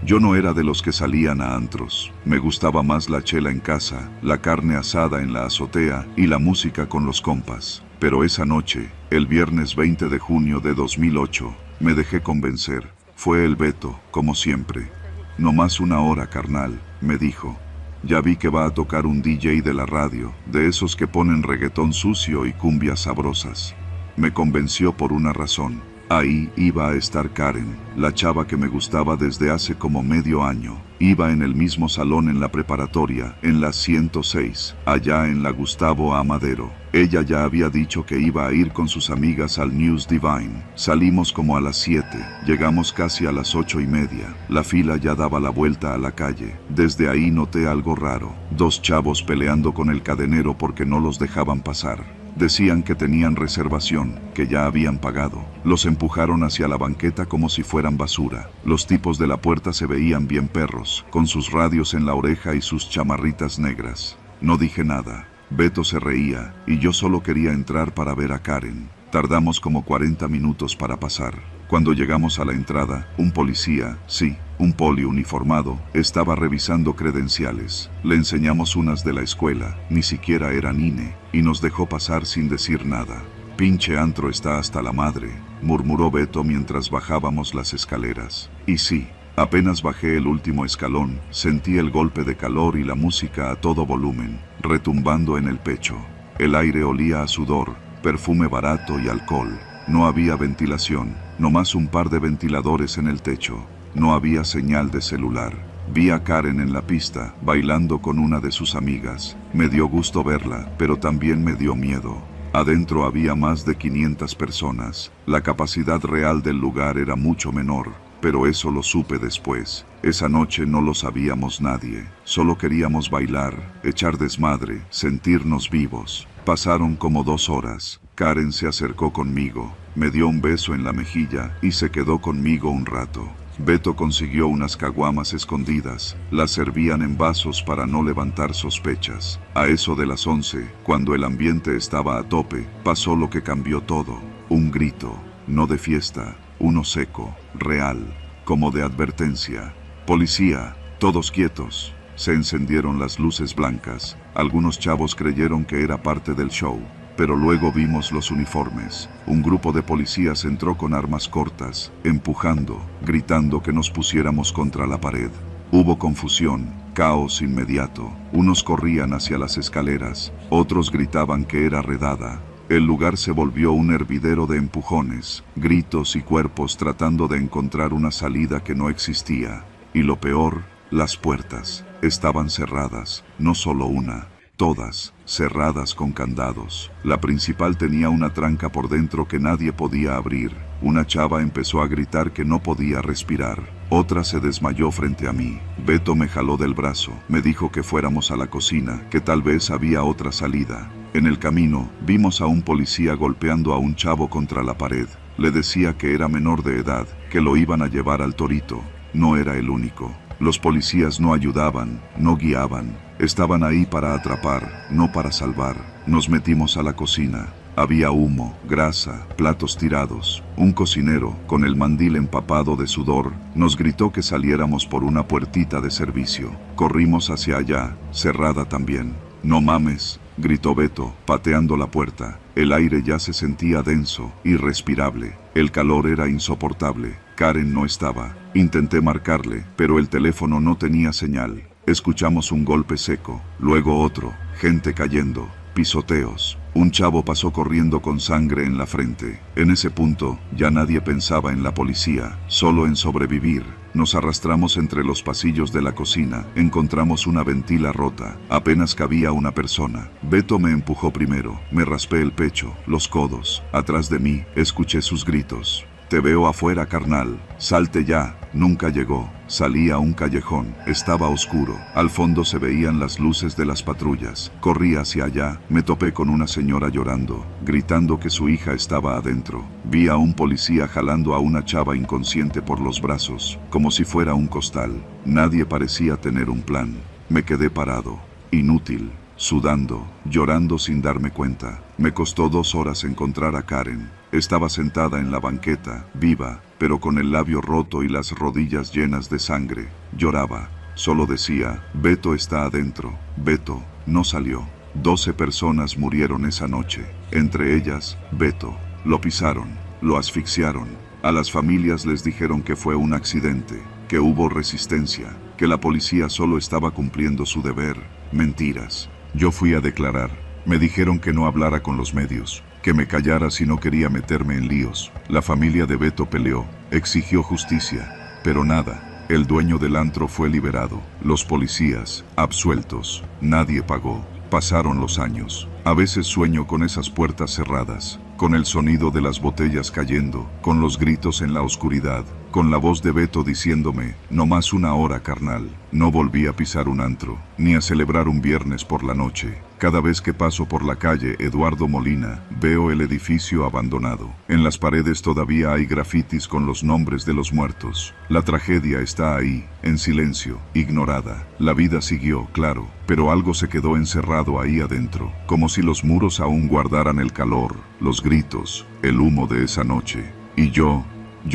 [SPEAKER 1] Yo no era de los que salían a antros. Me gustaba más la chela en casa, la carne asada en la azotea y la música con los compas. Pero esa noche, el viernes 20 de junio de 2008, me dejé convencer. Fue el Beto, como siempre. No más 1 hora, carnal, me dijo. Ya vi que va a tocar un DJ de la radio, de esos que ponen reggaetón sucio y cumbias sabrosas. Me convenció por una razón. Ahí iba a estar Karen, la chava que me gustaba desde hace como medio año. Iba en el mismo salón en la preparatoria, en la 106, allá en la Gustavo Amadero. Ella ya había dicho que iba a ir con sus amigas al News Divine. Salimos como a las 7, llegamos casi a las 8:30. La fila ya daba la vuelta a la calle. Desde ahí noté algo raro. 2 chavos peleando con el cadenero porque no los dejaban pasar. Decían que tenían reservación, que ya habían pagado. Los empujaron hacia la banqueta como si fueran basura. Los tipos de la puerta se veían bien perros, con sus radios en la oreja y sus chamarritas negras. No dije nada. Beto se reía, y yo solo quería entrar para ver a Karen. Tardamos como 40 minutos para pasar. Cuando llegamos a la entrada, un policía, sí, un poli uniformado, estaba revisando credenciales. Le enseñamos unas de la escuela, ni siquiera eran INE, y nos dejó pasar sin decir nada. Pinche antro está hasta la madre, murmuró Beto mientras bajábamos las escaleras. Y sí, apenas bajé el último escalón, sentí el golpe de calor y la música a todo volumen, retumbando en el pecho. El aire olía a sudor, perfume barato y alcohol. No había ventilación, nomás un par de ventiladores en el techo. No había señal de celular. Vi a Karen en la pista, bailando con una de sus amigas. Me dio gusto verla, pero también me dio miedo. Adentro había más de 500 personas. La capacidad real del lugar era mucho menor, pero eso lo supe después. Esa noche no lo sabíamos nadie. Solo queríamos bailar, echar desmadre, sentirnos vivos. Pasaron como 2 horas. Karen se acercó conmigo, me dio un beso en la mejilla y se quedó conmigo un rato. Beto consiguió unas caguamas escondidas, las servían en vasos para no levantar sospechas. A eso de las 11, cuando el ambiente estaba a tope, pasó lo que cambió todo. Un grito, no de fiesta, uno seco, real, como de advertencia. Policía, todos quietos. Se encendieron las luces blancas. Algunos chavos creyeron que era parte del show. Pero luego vimos los uniformes. Un grupo de policías entró con armas cortas, empujando, gritando que nos pusiéramos contra la pared. Hubo confusión, caos inmediato. Unos corrían hacia las escaleras, otros gritaban que era redada. El lugar se volvió un hervidero de empujones, gritos y cuerpos tratando de encontrar una salida que no existía. Y lo peor, las puertas estaban cerradas, no solo una. Todas, cerradas con candados. La principal tenía una tranca por dentro que nadie podía abrir. Una chava empezó a gritar que no podía respirar. Otra se desmayó frente a mí. Beto me jaló del brazo. Me dijo que fuéramos a la cocina, que tal vez había otra salida. En el camino, vimos a un policía golpeando a un chavo contra la pared. Le decía que era menor de edad, que lo iban a llevar al Torito. No era el único. Los policías no ayudaban, no guiaban. Estaban ahí para atrapar, no para salvar. Nos metimos a la cocina. Había humo, grasa, platos tirados. Un cocinero, con el mandil empapado de sudor, nos gritó que saliéramos por una puertita de servicio. Corrimos hacia allá, cerrada también. «No mames», gritó Beto, pateando la puerta. El aire ya se sentía denso, irrespirable. El calor era insoportable. Karen no estaba. Intenté marcarle, pero el teléfono no tenía señal. Escuchamos un golpe seco, luego otro, gente cayendo, pisoteos. Un chavo pasó corriendo con sangre en la frente. En ese punto, ya nadie pensaba en la policía, solo en sobrevivir. Nos arrastramos entre los pasillos de la cocina, encontramos una ventila rota, apenas cabía una persona. Beto me empujó primero, me raspé el pecho, los codos. Atrás de mí, escuché sus gritos. «Te veo afuera, carnal, salte ya». Nunca llegó. Salí a un callejón, estaba oscuro. Al fondo se veían las luces de las patrullas. Corrí hacia allá, me topé con una señora llorando, gritando que su hija estaba adentro. Vi a un policía jalando a una chava inconsciente por los brazos, como si fuera un costal. Nadie parecía tener un plan. Me quedé parado, inútil, sudando, llorando sin darme cuenta. Me costó 2 horas encontrar a Karen. Estaba sentada en la banqueta, viva, pero con el labio roto y las rodillas llenas de sangre. Lloraba. Solo decía, «Beto está adentro». Beto no salió. 12 personas murieron esa noche. Entre ellas, Beto. Lo pisaron, lo asfixiaron. A las familias les dijeron que fue un accidente, que hubo resistencia, que la policía solo estaba cumpliendo su deber. Mentiras. Yo fui a declarar. Me dijeron que no hablara con los medios, que me callara si no quería meterme en líos. La familia de Beto peleó, exigió justicia, pero nada. El dueño del antro fue liberado. Los policías, absueltos. Nadie pagó. Pasaron los años. A veces sueño con esas puertas cerradas, con el sonido de las botellas cayendo, con los gritos en la oscuridad, con la voz de Beto diciéndome, «No más 1 hora, carnal». No volví a pisar un antro, ni a celebrar un viernes por la noche. Cada vez que paso por la calle Eduardo Molina, veo el edificio abandonado. En las paredes todavía hay grafitis con los nombres de los muertos. La tragedia está ahí, en silencio, ignorada. La vida siguió, claro, pero algo se quedó encerrado ahí adentro, como si los muros aún guardaran el calor, los gritos, el humo de esa noche. Y yo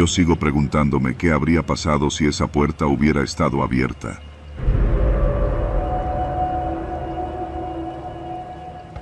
[SPEAKER 1] sigo preguntándome qué habría pasado si esa puerta hubiera estado abierta.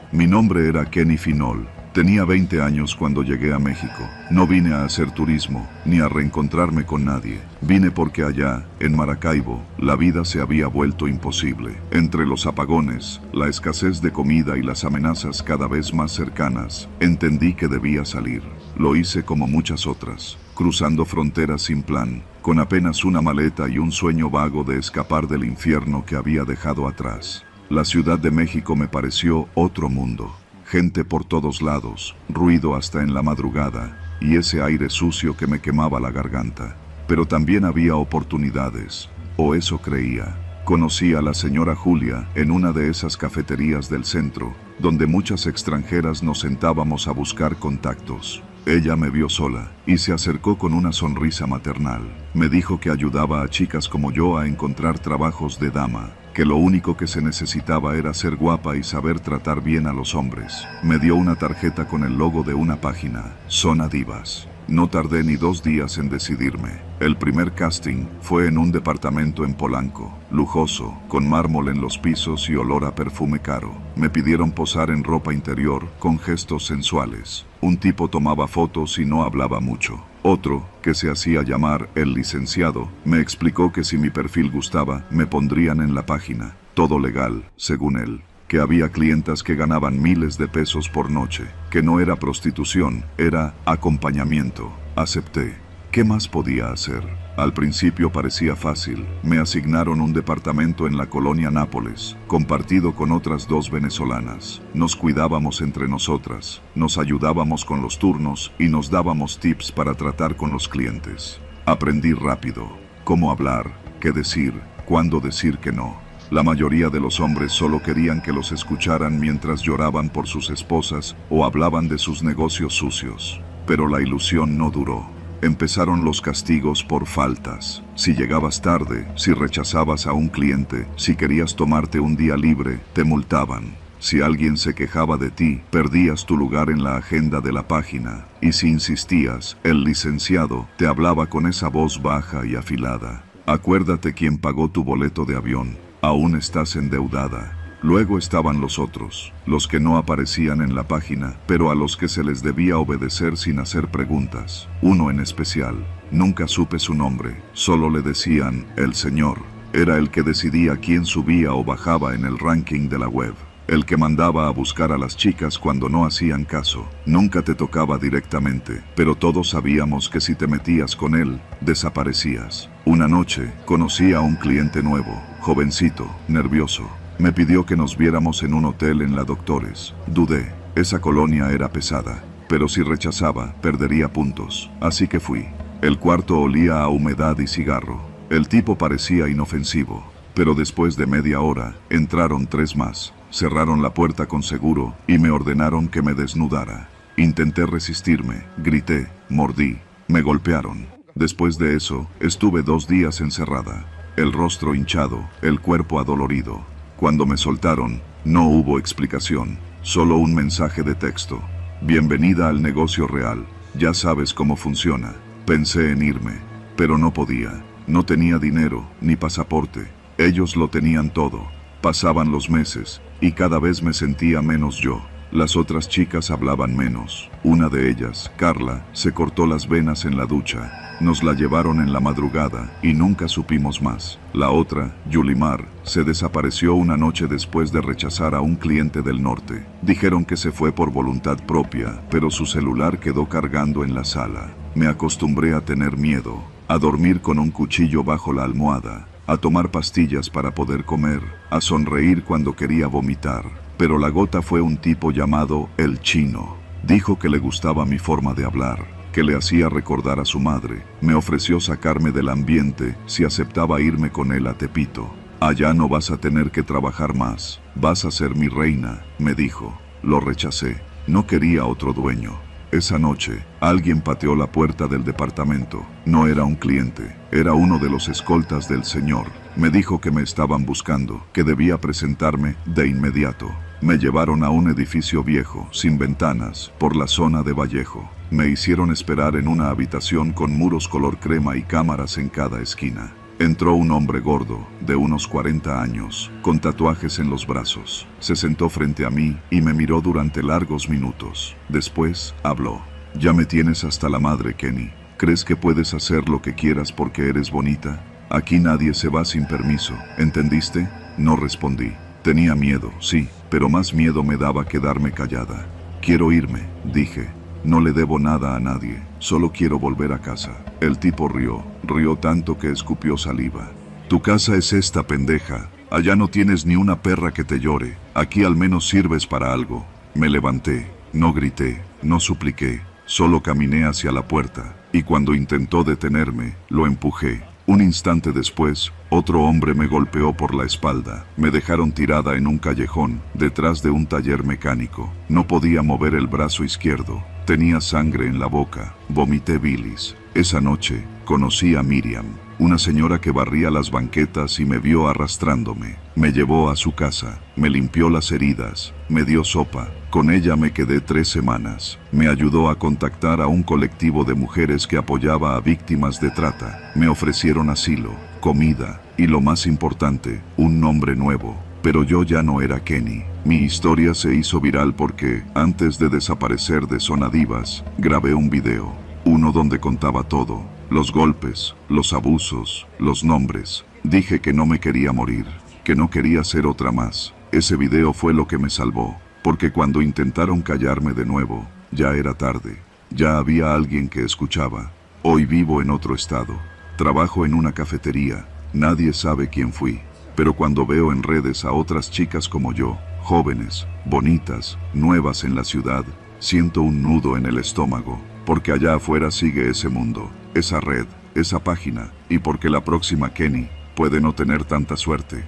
[SPEAKER 1] Mi nombre era Kenny Finol, Tenía 20 años cuando llegué a México. No vine a hacer turismo, ni a reencontrarme con nadie. Vine porque allá, en Maracaibo, la vida se había vuelto imposible. Entre los apagones, la escasez de comida y las amenazas cada vez más cercanas, entendí que debía salir. Lo hice como muchas otras, cruzando fronteras sin plan, con apenas una maleta y un sueño vago de escapar del infierno que había dejado atrás. La Ciudad de México me pareció otro mundo. Gente por todos lados, ruido hasta en la madrugada, y ese aire sucio que me quemaba la garganta. Pero también había oportunidades, o eso creía. Conocí a la señora Julia en una de esas cafeterías del centro, donde muchas extranjeras nos sentábamos a buscar contactos. Ella me vio sola, y se acercó con una sonrisa maternal. Me dijo que ayudaba a chicas como yo a encontrar trabajos de dama, que lo único que se necesitaba era ser guapa y saber tratar bien a los hombres. Me dio una tarjeta con el logo de una página, Zona Divas. No tardé ni 2 días en decidirme. El primer casting fue en un departamento en Polanco, lujoso, con mármol en los pisos y olor a perfume caro. Me pidieron posar en ropa interior, con gestos sensuales. Un tipo tomaba fotos y no hablaba mucho. Otro, que se hacía llamar el licenciado, me explicó que si mi perfil gustaba, me pondrían en la página. Todo legal, según él. Que había clientas que ganaban miles de pesos por noche, que no era prostitución, era acompañamiento. Acepté. ¿Qué más podía hacer? Al principio parecía fácil. Me asignaron un departamento en la colonia Nápoles, compartido con otras 2 venezolanas. Nos cuidábamos entre nosotras, nos ayudábamos con los turnos y nos dábamos tips para tratar con los clientes. Aprendí rápido cómo hablar, qué decir, cuándo decir que no. La mayoría de los hombres solo querían que los escucharan mientras lloraban por sus esposas o hablaban de sus negocios sucios. Pero la ilusión no duró. Empezaron los castigos por faltas. Si llegabas tarde, si rechazabas a un cliente, si querías tomarte un día libre, te multaban. Si alguien se quejaba de ti, perdías tu lugar en la agenda de la página. Y si insistías, el licenciado te hablaba con esa voz baja y afilada. Acuérdate quién pagó tu boleto de avión. Aún estás endeudada. Luego estaban los otros, los que no aparecían en la página, pero a los que se les debía obedecer sin hacer preguntas. Uno en especial, nunca supe su nombre, solo le decían el señor. Era el que decidía quién subía o bajaba en el ranking de la web. El que mandaba a buscar a las chicas cuando no hacían caso. Nunca te tocaba directamente, pero todos sabíamos que si te metías con él, desaparecías. Una noche, conocí a un cliente nuevo, jovencito, nervioso. Me pidió que nos viéramos en un hotel en la Doctores. Dudé, esa colonia era pesada, pero si rechazaba, perdería puntos. Así que fui. El cuarto olía a humedad y cigarro. El tipo parecía inofensivo, pero después de media hora, entraron 3 más. Cerraron la puerta con seguro y me ordenaron que me desnudara. Intenté resistirme, grité, mordí, me golpearon. Después de eso, estuve 2 días encerrada, el rostro hinchado, el cuerpo adolorido. Cuando me soltaron, no hubo explicación, solo un mensaje de texto. Bienvenida al negocio real, ya sabes cómo funciona. Pensé en irme, pero no podía. No tenía dinero, ni pasaporte. Ellos lo tenían todo. Pasaban los meses, y cada vez me sentía menos yo. Las otras chicas hablaban menos. Una de ellas, Carla, se cortó las venas en la ducha. Nos la llevaron en la madrugada, y nunca supimos más. La otra, Yulimar, se desapareció una noche después de rechazar a un cliente del norte. Dijeron que se fue por voluntad propia, pero su celular quedó cargando en la sala. Me acostumbré a tener miedo, a dormir con un cuchillo bajo la almohada, a tomar pastillas para poder comer, a sonreír cuando quería vomitar. Pero la gota fue un tipo llamado El Chino. Dijo que le gustaba mi forma de hablar, que le hacía recordar a su madre. Me ofreció sacarme del ambiente si aceptaba irme con él a Tepito. Allá no vas a tener que trabajar más, vas a ser mi reina, me dijo. Lo rechacé, no quería otro dueño. Esa noche, alguien pateó la puerta del departamento. No era un cliente, era uno de los escoltas del señor. Me dijo que me estaban buscando, que debía presentarme de inmediato. Me llevaron a un edificio viejo, sin ventanas, por la zona de Vallejo. Me hicieron esperar en una habitación con muros color crema y cámaras en cada esquina. Entró un hombre gordo, de unos 40 años, con tatuajes en los brazos. Se sentó frente a mí y me miró durante largos minutos. Después, habló. Ya me tienes hasta la madre, Kenny. ¿Crees que puedes hacer lo que quieras porque eres bonita? Aquí nadie se va sin permiso, ¿entendiste? No respondí. Tenía miedo, sí, pero más miedo me daba quedarme callada. Quiero irme, dije. No le debo nada a nadie, solo quiero volver a casa. El tipo rió tanto que escupió saliva. Tu casa es esta, pendeja. Allá no tienes ni una perra que te llore. Aquí al menos sirves para algo. Me levanté, no grité, no supliqué, solo caminé hacia la puerta, y cuando intentó detenerme, lo empujé. Un instante después, otro hombre me golpeó por la espalda. Me dejaron tirada en un callejón, detrás de un taller mecánico. No podía mover el brazo izquierdo. Tenía sangre en la boca. Vomité bilis. Esa noche, conocí a Miriam, una señora que barría las banquetas y me vio arrastrándome. Me llevó a su casa, me limpió las heridas, me dio sopa. Con ella me quedé 3 semanas. Me ayudó a contactar a un colectivo de mujeres que apoyaba a víctimas de trata. Me ofrecieron asilo, comida y, lo más importante, un nombre nuevo. Pero yo ya no era Kenny. Mi historia se hizo viral porque, antes de desaparecer de Zona Divas, grabé un video. Uno donde contaba todo. Los golpes, los abusos, los nombres. Dije que no me quería morir, que no quería ser otra más. Ese video fue lo que me salvó, porque cuando intentaron callarme de nuevo, ya era tarde. Ya había alguien que escuchaba. Hoy vivo en otro estado. Trabajo en una cafetería. Nadie sabe quién fui. Pero cuando veo en redes a otras chicas como yo, jóvenes, bonitas, nuevas en la ciudad, siento un nudo en el estómago, porque allá afuera sigue ese mundo, esa red, esa página, y porque la próxima Kenny puede no tener tanta suerte.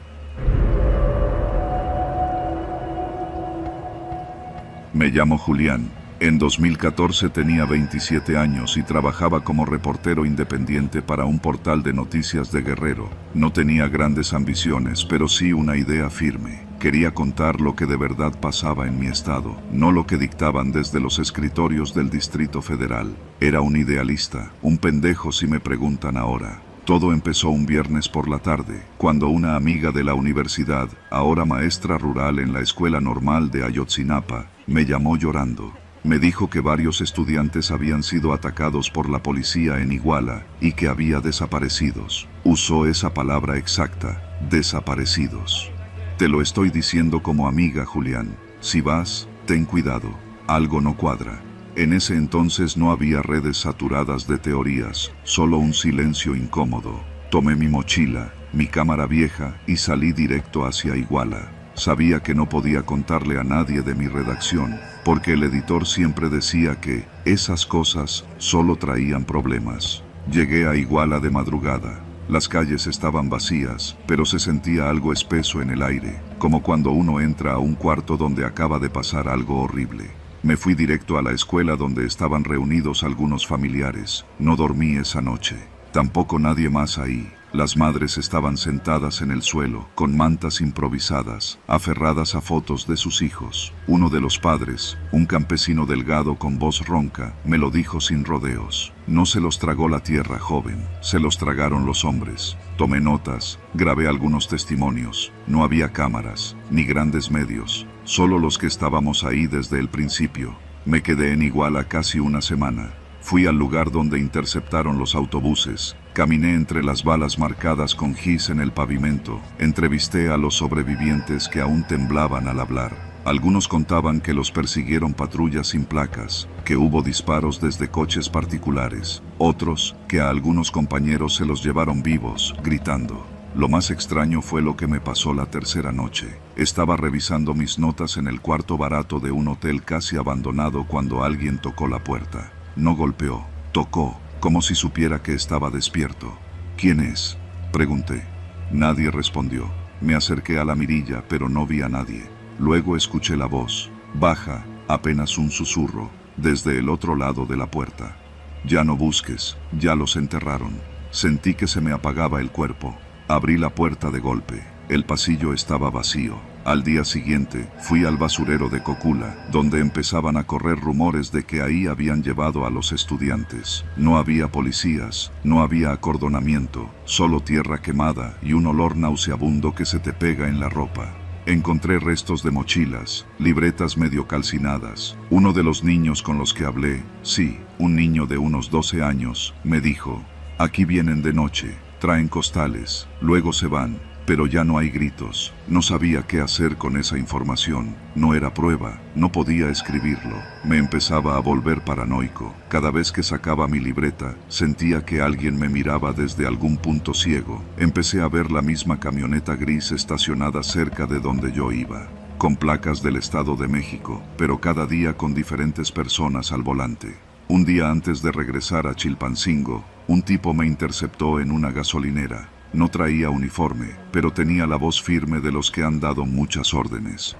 [SPEAKER 1] Me llamo Julián. En 2014 tenía 27 años y trabajaba como reportero independiente para un portal de noticias de Guerrero. No tenía grandes ambiciones, pero sí una idea firme. Quería contar lo que de verdad pasaba en mi estado, no lo que dictaban desde los escritorios del Distrito Federal. Era un idealista, un pendejo si me preguntan ahora. Todo empezó un viernes por la tarde, cuando una amiga de la universidad, ahora maestra rural en la Escuela Normal de Ayotzinapa, me llamó llorando. Me dijo que varios estudiantes habían sido atacados por la policía en Iguala y que había desaparecidos. Usó esa palabra exacta, desaparecidos. Te lo estoy diciendo como amiga, Julián. Si vas, ten cuidado. Algo no cuadra. En ese entonces no había redes saturadas de teorías, solo un silencio incómodo. Tomé mi mochila, mi cámara vieja y salí directo hacia Iguala. Sabía que no podía contarle a nadie de mi redacción, porque el editor siempre decía que esas cosas solo traían problemas. Llegué a Iguala de madrugada. Las calles estaban vacías, pero se sentía algo espeso en el aire, como cuando uno entra a un cuarto donde acaba de pasar algo horrible. Me fui directo a la escuela donde estaban reunidos algunos familiares. No dormí esa noche. Tampoco nadie más ahí. Las madres estaban sentadas en el suelo, con mantas improvisadas, aferradas a fotos de sus hijos. Uno de los padres, un campesino delgado con voz ronca, me lo dijo sin rodeos. No se los tragó la tierra, joven, se los tragaron los hombres. Tomé notas, grabé algunos testimonios. No había cámaras, ni grandes medios, solo los que estábamos ahí desde el principio. Me quedé en Iguala casi una semana. Fui al lugar donde interceptaron los autobuses, caminé entre las balas marcadas con gis en el pavimento, entrevisté a los sobrevivientes que aún temblaban al hablar. Algunos contaban que los persiguieron patrullas sin placas, que hubo disparos desde coches particulares, otros que a algunos compañeros se los llevaron vivos, gritando. Lo más extraño fue lo que me pasó la tercera noche. Estaba revisando mis notas en el cuarto barato de un hotel casi abandonado cuando alguien tocó la puerta. No golpeó, tocó, como si supiera que estaba despierto. ¿Quién es?, pregunté. Nadie respondió. Me acerqué a la mirilla, pero no vi a nadie. Luego escuché la voz, baja, apenas un susurro, desde el otro lado de la puerta. Ya no busques, ya los enterraron. Sentí que se me apagaba el cuerpo. Abrí la puerta de golpe. El pasillo estaba vacío. Al día siguiente, fui al basurero de Cocula, donde empezaban a correr rumores de que ahí habían llevado a los estudiantes. No había policías, no había acordonamiento, solo tierra quemada y un olor nauseabundo que se te pega en la ropa. Encontré restos de mochilas, libretas medio calcinadas. Uno de los niños con los que hablé, sí, un niño de unos 12 años, me dijo: aquí vienen de noche, traen costales, luego se van. Pero ya no hay gritos. No sabía qué hacer con esa información. No era prueba, no podía escribirlo. Me empezaba a volver paranoico. Cada vez que sacaba mi libreta, sentía que alguien me miraba desde algún punto ciego. Empecé a ver la misma camioneta gris estacionada cerca de donde yo iba, con placas del Estado de México, pero cada día con diferentes personas al volante. Un día antes de regresar a Chilpancingo, un tipo me interceptó en una gasolinera. No traía uniforme, pero tenía la voz firme de los que han dado muchas órdenes.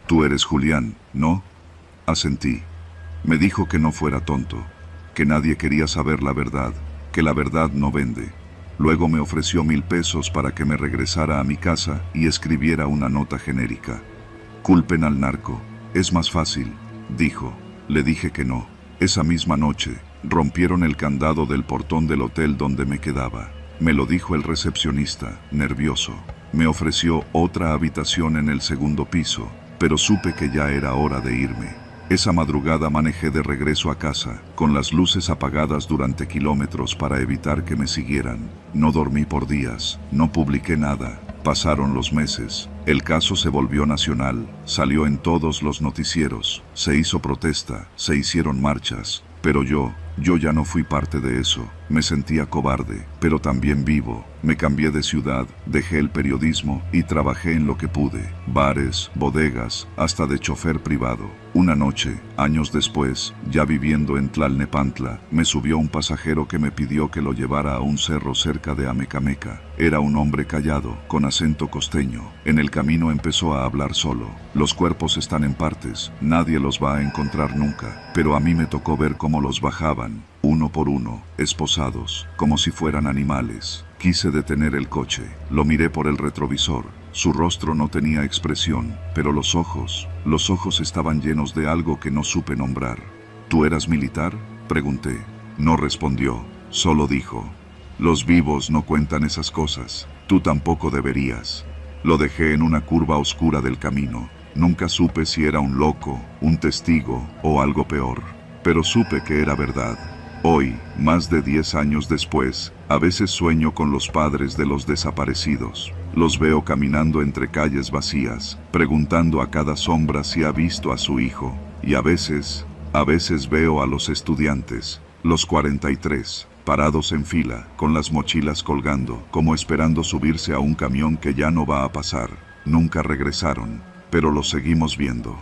[SPEAKER 1] «Tú eres Julián, ¿no?», asentí. Me dijo que no fuera tonto, que nadie quería saber la verdad, que la verdad no vende. Luego me ofreció 1000 pesos para que me regresara a mi casa y escribiera una nota genérica. «Culpen al narco, es más fácil», dijo. Le dije que no. Esa misma noche, rompieron el candado del portón del hotel donde me quedaba. Me lo dijo el recepcionista, nervioso. Me ofreció otra habitación en el segundo piso, pero supe que ya era hora de irme. Esa madrugada manejé de regreso a casa, con las luces apagadas durante kilómetros para evitar que me siguieran. No dormí por días, no publiqué nada. Pasaron los meses. El caso se volvió nacional, salió en todos los noticieros, se hizo protesta, se hicieron marchas. Pero yo ya no fui parte de eso. Me sentía cobarde, pero también vivo. Me cambié de ciudad, dejé el periodismo y trabajé en lo que pude. Bares, bodegas, hasta de chofer privado. Una noche, años después, ya viviendo en Tlalnepantla, me subió un pasajero que me pidió que lo llevara a un cerro cerca de Amecameca. Era un hombre callado, con acento costeño. En el camino empezó a hablar solo. Los cuerpos están en partes, nadie los va a encontrar nunca, pero a mí me tocó ver cómo los bajaban, uno por uno, esposados, como si fueran animales. Quise detener el coche, lo miré por el retrovisor. Su rostro no tenía expresión, pero los ojos estaban llenos de algo que no supe nombrar. ¿Tú eras militar?, pregunté. No respondió, solo dijo: los vivos no cuentan esas cosas, tú tampoco deberías. Lo dejé en una curva oscura del camino. Nunca supe si era un loco, un testigo o algo peor, pero supe que era verdad. Hoy, más de 10 años después, a veces sueño con los padres de los desaparecidos. Los veo caminando entre calles vacías, preguntando a cada sombra si ha visto a su hijo. Y a veces veo a los estudiantes, los 43, parados en fila, con las mochilas colgando, como esperando subirse a un camión que ya no va a pasar. Nunca regresaron, pero los seguimos viendo.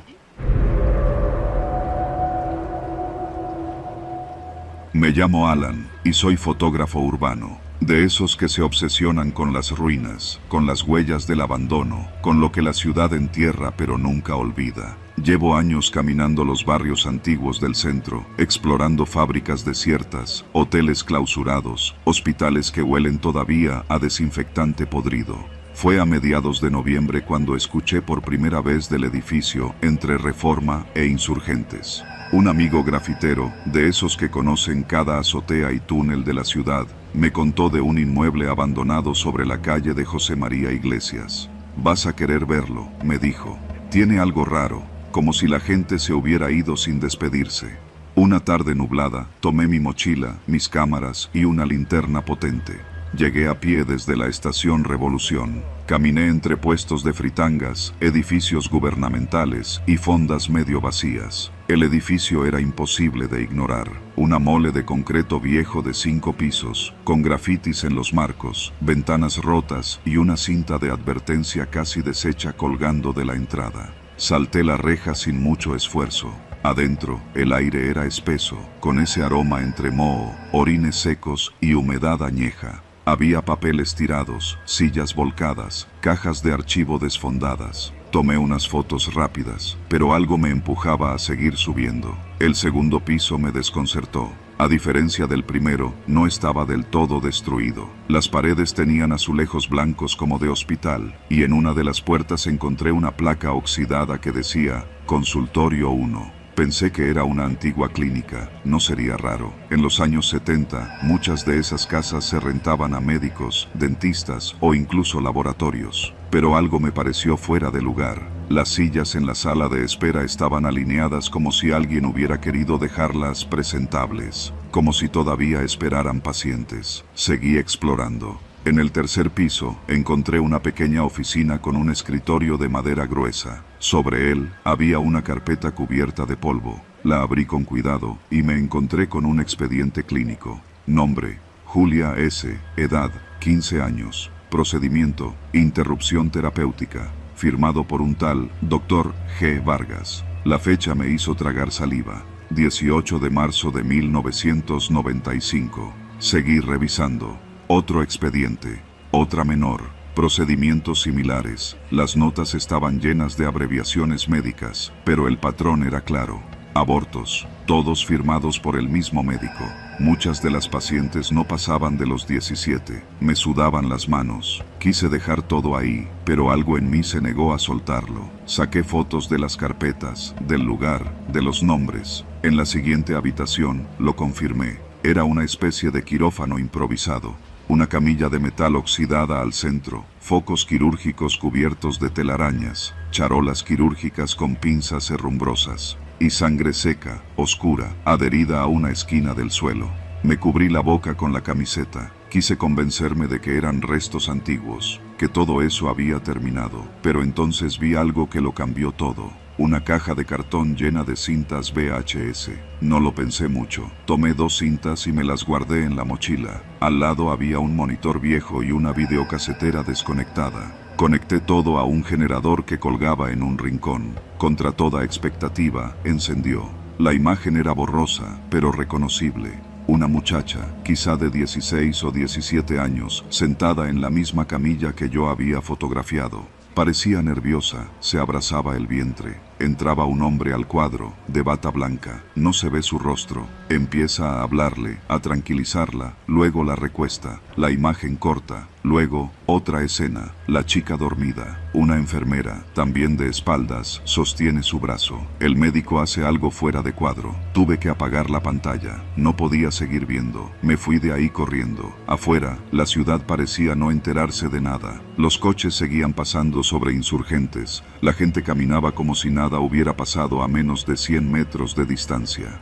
[SPEAKER 1] Me llamo Alan, y soy fotógrafo urbano, de esos que se obsesionan con las ruinas, con las huellas del abandono, con lo que la ciudad entierra pero nunca olvida. Llevo años caminando los barrios antiguos del centro, explorando fábricas desiertas, hoteles clausurados, hospitales que huelen todavía a desinfectante podrido. Fue a mediados de noviembre cuando escuché por primera vez del edificio entre Reforma e Insurgentes. Un amigo grafitero, de esos que conocen cada azotea y túnel de la ciudad, me contó de un inmueble abandonado sobre la calle de José María Iglesias. Vas a querer verlo, me dijo. Tiene algo raro, como si la gente se hubiera ido sin despedirse. Una tarde nublada, tomé mi mochila, mis cámaras y una linterna potente. Llegué a pie desde la estación Revolución. Caminé entre puestos de fritangas, edificios gubernamentales y fondas medio vacías. El edificio era imposible de ignorar. Una mole de concreto viejo de 5 pisos, con grafitis en los marcos, ventanas rotas y una cinta de advertencia casi deshecha colgando de la entrada. Salté la reja sin mucho esfuerzo. Adentro, el aire era espeso, con ese aroma entre moho, orines secos y humedad añeja. Había papeles tirados, sillas volcadas, cajas de archivo desfondadas. Tomé unas fotos rápidas, pero algo me empujaba a seguir subiendo. El segundo piso me desconcertó. A diferencia del primero, no estaba del todo destruido. Las paredes tenían azulejos blancos como de hospital, y en una de las puertas encontré una placa oxidada que decía Consultorio 1. Pensé que era una antigua clínica, no sería raro. En los años 70, muchas de esas casas se rentaban a médicos, dentistas o incluso laboratorios. Pero algo me pareció fuera de lugar. Las sillas en la sala de espera estaban alineadas como si alguien hubiera querido dejarlas presentables, como si todavía esperaran pacientes. Seguí explorando. En el tercer piso, encontré una pequeña oficina con un escritorio de madera gruesa. Sobre él, había una carpeta cubierta de polvo. La abrí con cuidado y me encontré con un expediente clínico. Nombre: Julia S. Edad: 15 años. Procedimiento: interrupción terapéutica. Firmado por un tal Dr. G. Vargas. La fecha me hizo tragar saliva. 18 de marzo de 1995. Seguí revisando. Otro expediente. Otra menor. Procedimientos similares. Las notas estaban llenas de abreviaciones médicas, pero el patrón era claro. Abortos. Todos firmados por el mismo médico. Muchas de las pacientes no pasaban de los 17. Me sudaban las manos. Quise dejar todo ahí, pero algo en mí se negó a soltarlo. Saqué fotos de las carpetas, del lugar, de los nombres. En la siguiente habitación, lo confirmé. Era una especie de quirófano improvisado. Una camilla de metal oxidada al centro, focos quirúrgicos cubiertos de telarañas, charolas quirúrgicas con pinzas herrumbrosas, y sangre seca, oscura, adherida a una esquina del suelo. Me cubrí la boca con la camiseta. Quise convencerme de que eran restos antiguos, que todo eso había terminado, pero entonces vi algo que lo cambió todo. Una caja de cartón llena de cintas VHS. No lo pensé mucho. Tomé 2 cintas y me las guardé en la mochila. Al lado había un monitor viejo y una videocasetera desconectada. Conecté todo a un generador que colgaba en un rincón. Contra toda expectativa, encendió. La imagen era borrosa, pero reconocible. Una muchacha, quizá de 16 o 17 años, sentada en la misma camilla que yo había fotografiado. Parecía nerviosa, se abrazaba el vientre. Entraba un hombre al cuadro, de bata blanca. No se ve su rostro. Empieza a hablarle, a tranquilizarla, luego la recuesta. La imagen corta. Luego, otra escena. La chica dormida. Una enfermera, también de espaldas, sostiene su brazo. El médico hace algo fuera de cuadro. Tuve que apagar la pantalla. No podía seguir viendo. Me fui de ahí corriendo. Afuera, la ciudad parecía no enterarse de nada. Los coches seguían pasando sobre Insurgentes. La gente caminaba como si nada hubiera pasado a menos de 100 metros de distancia.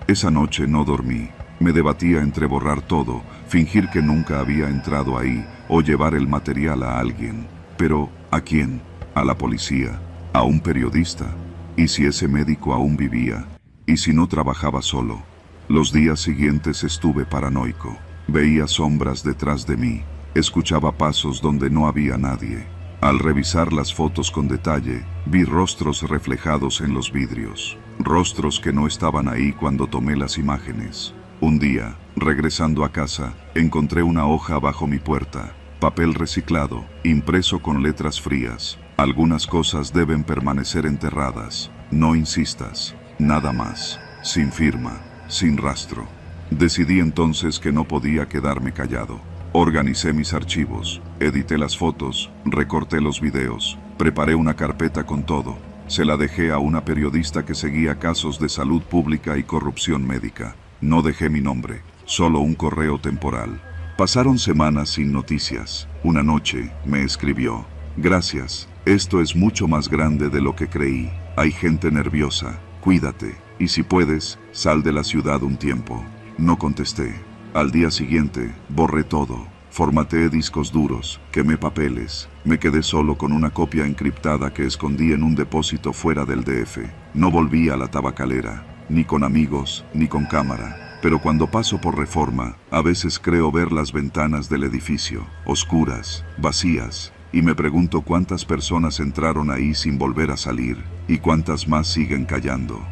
[SPEAKER 1] Esa noche no dormí. Me debatía entre borrar todo, fingir que nunca había entrado ahí, o llevar el material a alguien. Pero, ¿a quién? ¿A la policía? ¿A un periodista? ¿Y si ese médico aún vivía? ¿Y si no trabajaba solo? Los días siguientes estuve paranoico. Veía sombras detrás de mí. Escuchaba pasos donde no había nadie. Al revisar las fotos con detalle, vi rostros reflejados en los vidrios. Rostros que no estaban ahí cuando tomé las imágenes. Un día, regresando a casa, encontré una hoja bajo mi puerta. Papel reciclado, impreso con letras frías. Algunas cosas deben permanecer enterradas. No insistas. Nada más. Sin firma, sin rastro. Decidí entonces que no podía quedarme callado. Organicé mis archivos, edité las fotos, recorté los videos, preparé una carpeta con todo. Se la dejé a una periodista que seguía casos de salud pública y corrupción médica. No dejé mi nombre, solo un correo temporal. Pasaron semanas sin noticias. Una noche me escribió: gracias, esto es mucho más grande de lo que creí. Hay gente nerviosa, cuídate, y si puedes, sal de la ciudad un tiempo. No contesté. Al día siguiente, borré todo. Formateé discos duros, quemé papeles. Me quedé solo con una copia encriptada que escondí en un depósito fuera del DF. No volví a la tabacalera, ni con amigos, ni con cámara. Pero cuando paso por Reforma, a veces creo ver las ventanas del edificio, oscuras, vacías, y me pregunto cuántas personas entraron ahí sin volver a salir, y cuántas más siguen callando.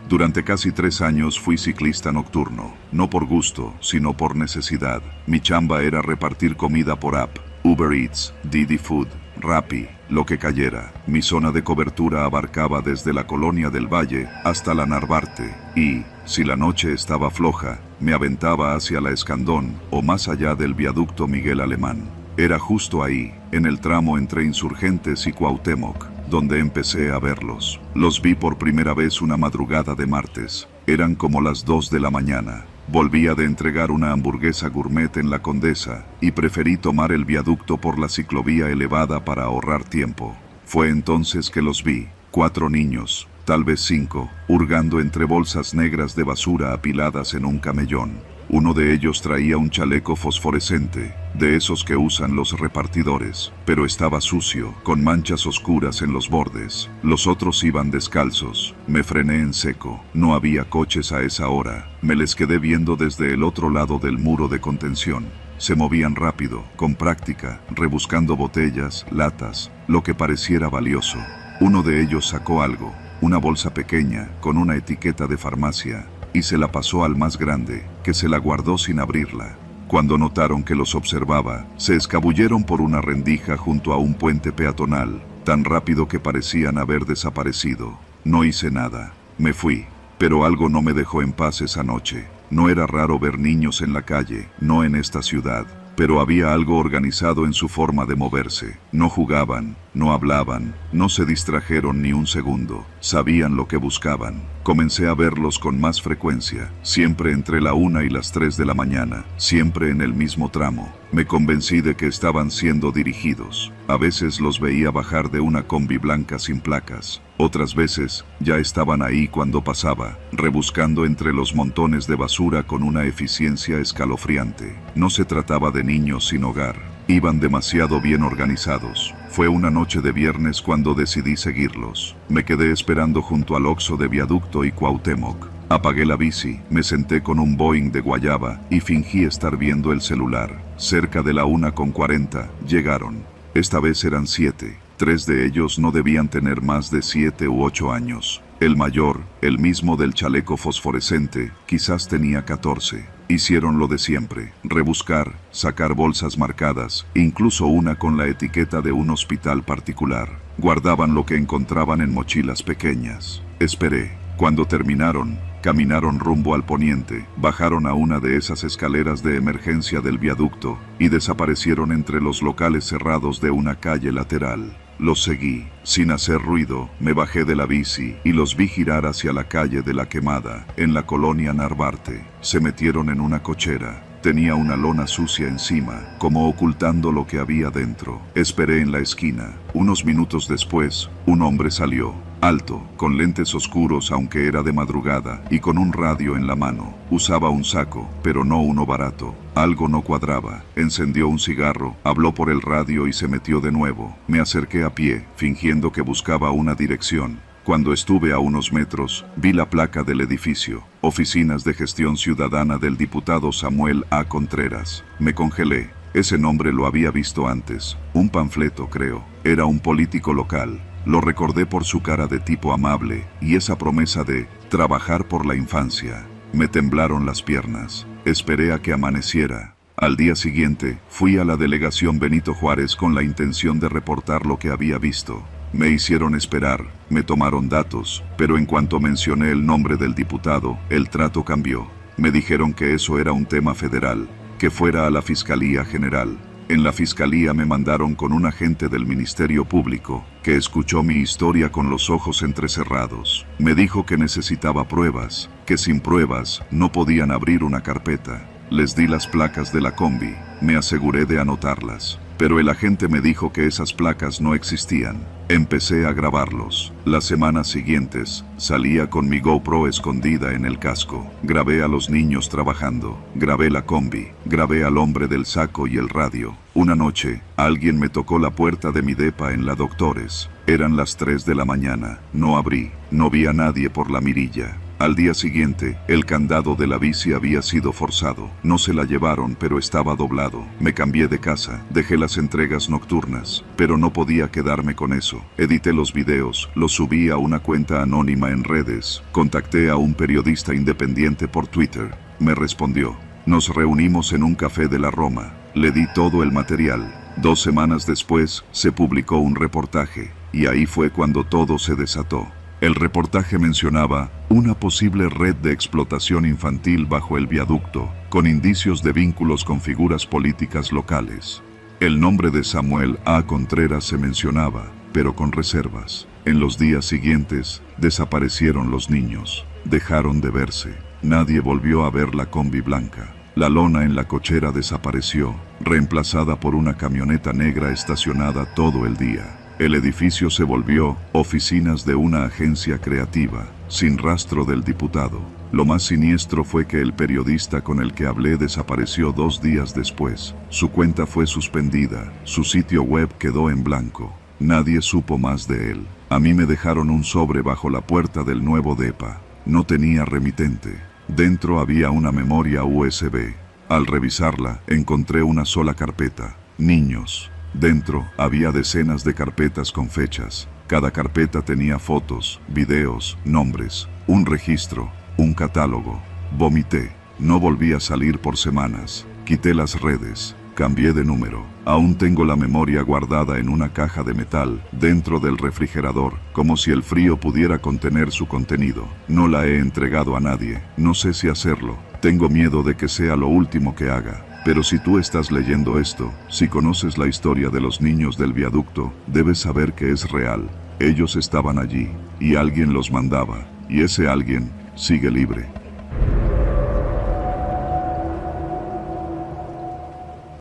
[SPEAKER 1] Durante casi 3 años fui ciclista nocturno, no por gusto, sino por necesidad. Mi chamba era repartir comida por app, Uber Eats, Didi Food, Rappi, lo que cayera. Mi zona de cobertura abarcaba desde la Colonia del Valle hasta la Narvarte, y, si la noche estaba floja, me aventaba hacia la Escandón o más allá del viaducto Miguel Alemán. Era justo ahí, en el tramo entre Insurgentes y Cuauhtémoc, donde empecé a verlos. Los vi por primera vez una madrugada de martes. Eran como las 2 de la mañana. Volvía de entregar una hamburguesa gourmet en la Condesa y preferí tomar el viaducto por la ciclovía elevada para ahorrar tiempo. Fue entonces que los vi, 4 niños, tal vez 5, hurgando entre bolsas negras de basura apiladas en un camellón. Uno de ellos traía un chaleco fosforescente, de esos que usan los repartidores, pero estaba sucio, con manchas oscuras en los bordes. Los otros iban descalzos. Me frené en seco. No había coches a esa hora. Me les quedé viendo desde el otro lado del muro de contención. Se movían rápido, con práctica, rebuscando botellas, latas, lo que pareciera valioso. Uno de ellos sacó algo, una bolsa pequeña, con una etiqueta de farmacia, y se la pasó al más grande, que se la guardó sin abrirla. Cuando notaron que los observaba, se escabulleron por una rendija junto a un puente peatonal, tan rápido que parecían haber desaparecido. No hice nada. Me fui. Pero algo no me dejó en paz esa noche. No era raro ver niños en la calle, no en esta ciudad, pero había algo organizado en su forma de moverse. No jugaban, no hablaban, no se distrajeron ni un segundo. Sabían lo que buscaban. Comencé a verlos con más frecuencia, siempre entre la 1 y las 3 de la mañana, siempre en el mismo tramo. Me convencí de que estaban siendo dirigidos. A veces los veía bajar de una combi blanca sin placas. Otras veces, ya estaban ahí cuando pasaba, rebuscando entre los montones de basura con una eficiencia escalofriante. No se trataba de niños sin hogar. Iban demasiado bien organizados. Fue una noche de viernes cuando decidí seguirlos. Me quedé esperando junto al Oxxo de Viaducto y Cuauhtémoc. Apagué la bici, me senté con un Boeing de guayaba y fingí estar viendo el celular. Cerca de la 1:40, llegaron. Esta vez eran 7. 3 de ellos no debían tener más de 7 u 8 años. El mayor, el mismo del chaleco fosforescente, quizás tenía 14. Hicieron lo de siempre, rebuscar, sacar bolsas marcadas, incluso una con la etiqueta de un hospital particular. Guardaban lo que encontraban en mochilas pequeñas. Esperé. Cuando terminaron, caminaron rumbo al poniente, bajaron a una de esas escaleras de emergencia del viaducto y desaparecieron entre los locales cerrados de una calle lateral. Los seguí. Sin hacer ruido, me bajé de la bici y los vi girar hacia la calle de la Quemada, en la colonia Narvarte. Se metieron en una cochera. Tenía una lona sucia encima, como ocultando lo que había dentro. Esperé en la esquina. Unos minutos después, un hombre salió. Alto, con lentes oscuros aunque era de madrugada, y con un radio en la mano. Usaba un saco, pero no uno barato. Algo no cuadraba. Encendió un cigarro, habló por el radio y se metió de nuevo. Me acerqué a pie, fingiendo que buscaba una dirección. Cuando estuve a unos metros, vi la placa del edificio, Oficinas de Gestión Ciudadana del diputado Samuel A. Contreras. Me congelé. Ese nombre lo había visto antes. Un panfleto, creo. Era un político local. Lo recordé por su cara de tipo amable y esa promesa de trabajar por la infancia. Me temblaron las piernas. Esperé a que amaneciera. Al día siguiente, fui a la delegación Benito Juárez con la intención de reportar lo que había visto. Me hicieron esperar, me tomaron datos, pero en cuanto mencioné el nombre del diputado, el trato cambió. Me dijeron que eso era un tema federal, que fuera a la Fiscalía General. En la Fiscalía me mandaron con un agente del Ministerio Público, que escuchó mi historia con los ojos entrecerrados. Me dijo que necesitaba pruebas, que sin pruebas no podían abrir una carpeta. Les di las placas de la combi, me aseguré de anotarlas, pero el agente me dijo que esas placas no existían. Empecé a grabarlos. Las semanas siguientes, salía con mi GoPro escondida en el casco. Grabé a los niños trabajando, grabé la combi, grabé al hombre del saco y el radio. Una noche, alguien me tocó la puerta de mi depa en la Doctores. Eran las 3 de la mañana. No abrí, no vi a nadie por la mirilla. Al día siguiente, el candado de la bici había sido forzado. No se la llevaron, pero estaba doblado. Me cambié de casa, dejé las entregas nocturnas, pero no podía quedarme con eso. Edité los videos, los subí a una cuenta anónima en redes. Contacté a un periodista independiente por Twitter. Me respondió. Nos reunimos en un café de la Roma. Le di todo el material. 2 semanas después, se publicó un reportaje, y ahí fue cuando todo se desató. El reportaje mencionaba una posible red de explotación infantil bajo el viaducto, con indicios de vínculos con figuras políticas locales. El nombre de Samuel A. Contreras se mencionaba, pero con reservas. En los días siguientes, desaparecieron los niños. Dejaron de verse. Nadie volvió a ver la combi blanca. La lona en la cochera desapareció, reemplazada por una camioneta negra estacionada todo el día. El edificio se volvió oficinas de una agencia creativa, sin rastro del diputado. Lo más siniestro fue que el periodista con el que hablé desapareció 2 días después. Su cuenta fue suspendida, su sitio web quedó en blanco. Nadie supo más de él. A mí me dejaron un sobre bajo la puerta del nuevo depa. No tenía remitente. Dentro había una memoria USB. Al revisarla, encontré una sola carpeta. Niños. Dentro había decenas de carpetas con fechas. Cada carpeta tenía fotos, videos, nombres, un registro, un catálogo. Vomité. No volví a salir por semanas. Quité las redes. Cambié de número. Aún tengo la memoria guardada en una caja de metal, dentro del refrigerador, como si el frío pudiera contener su contenido. No la he entregado a nadie. No sé si hacerlo. Tengo miedo de que sea lo último que haga. Pero si tú estás leyendo esto, si conoces la historia de los niños del viaducto, debes saber que es real. Ellos estaban allí, y alguien los mandaba, y ese alguien sigue libre.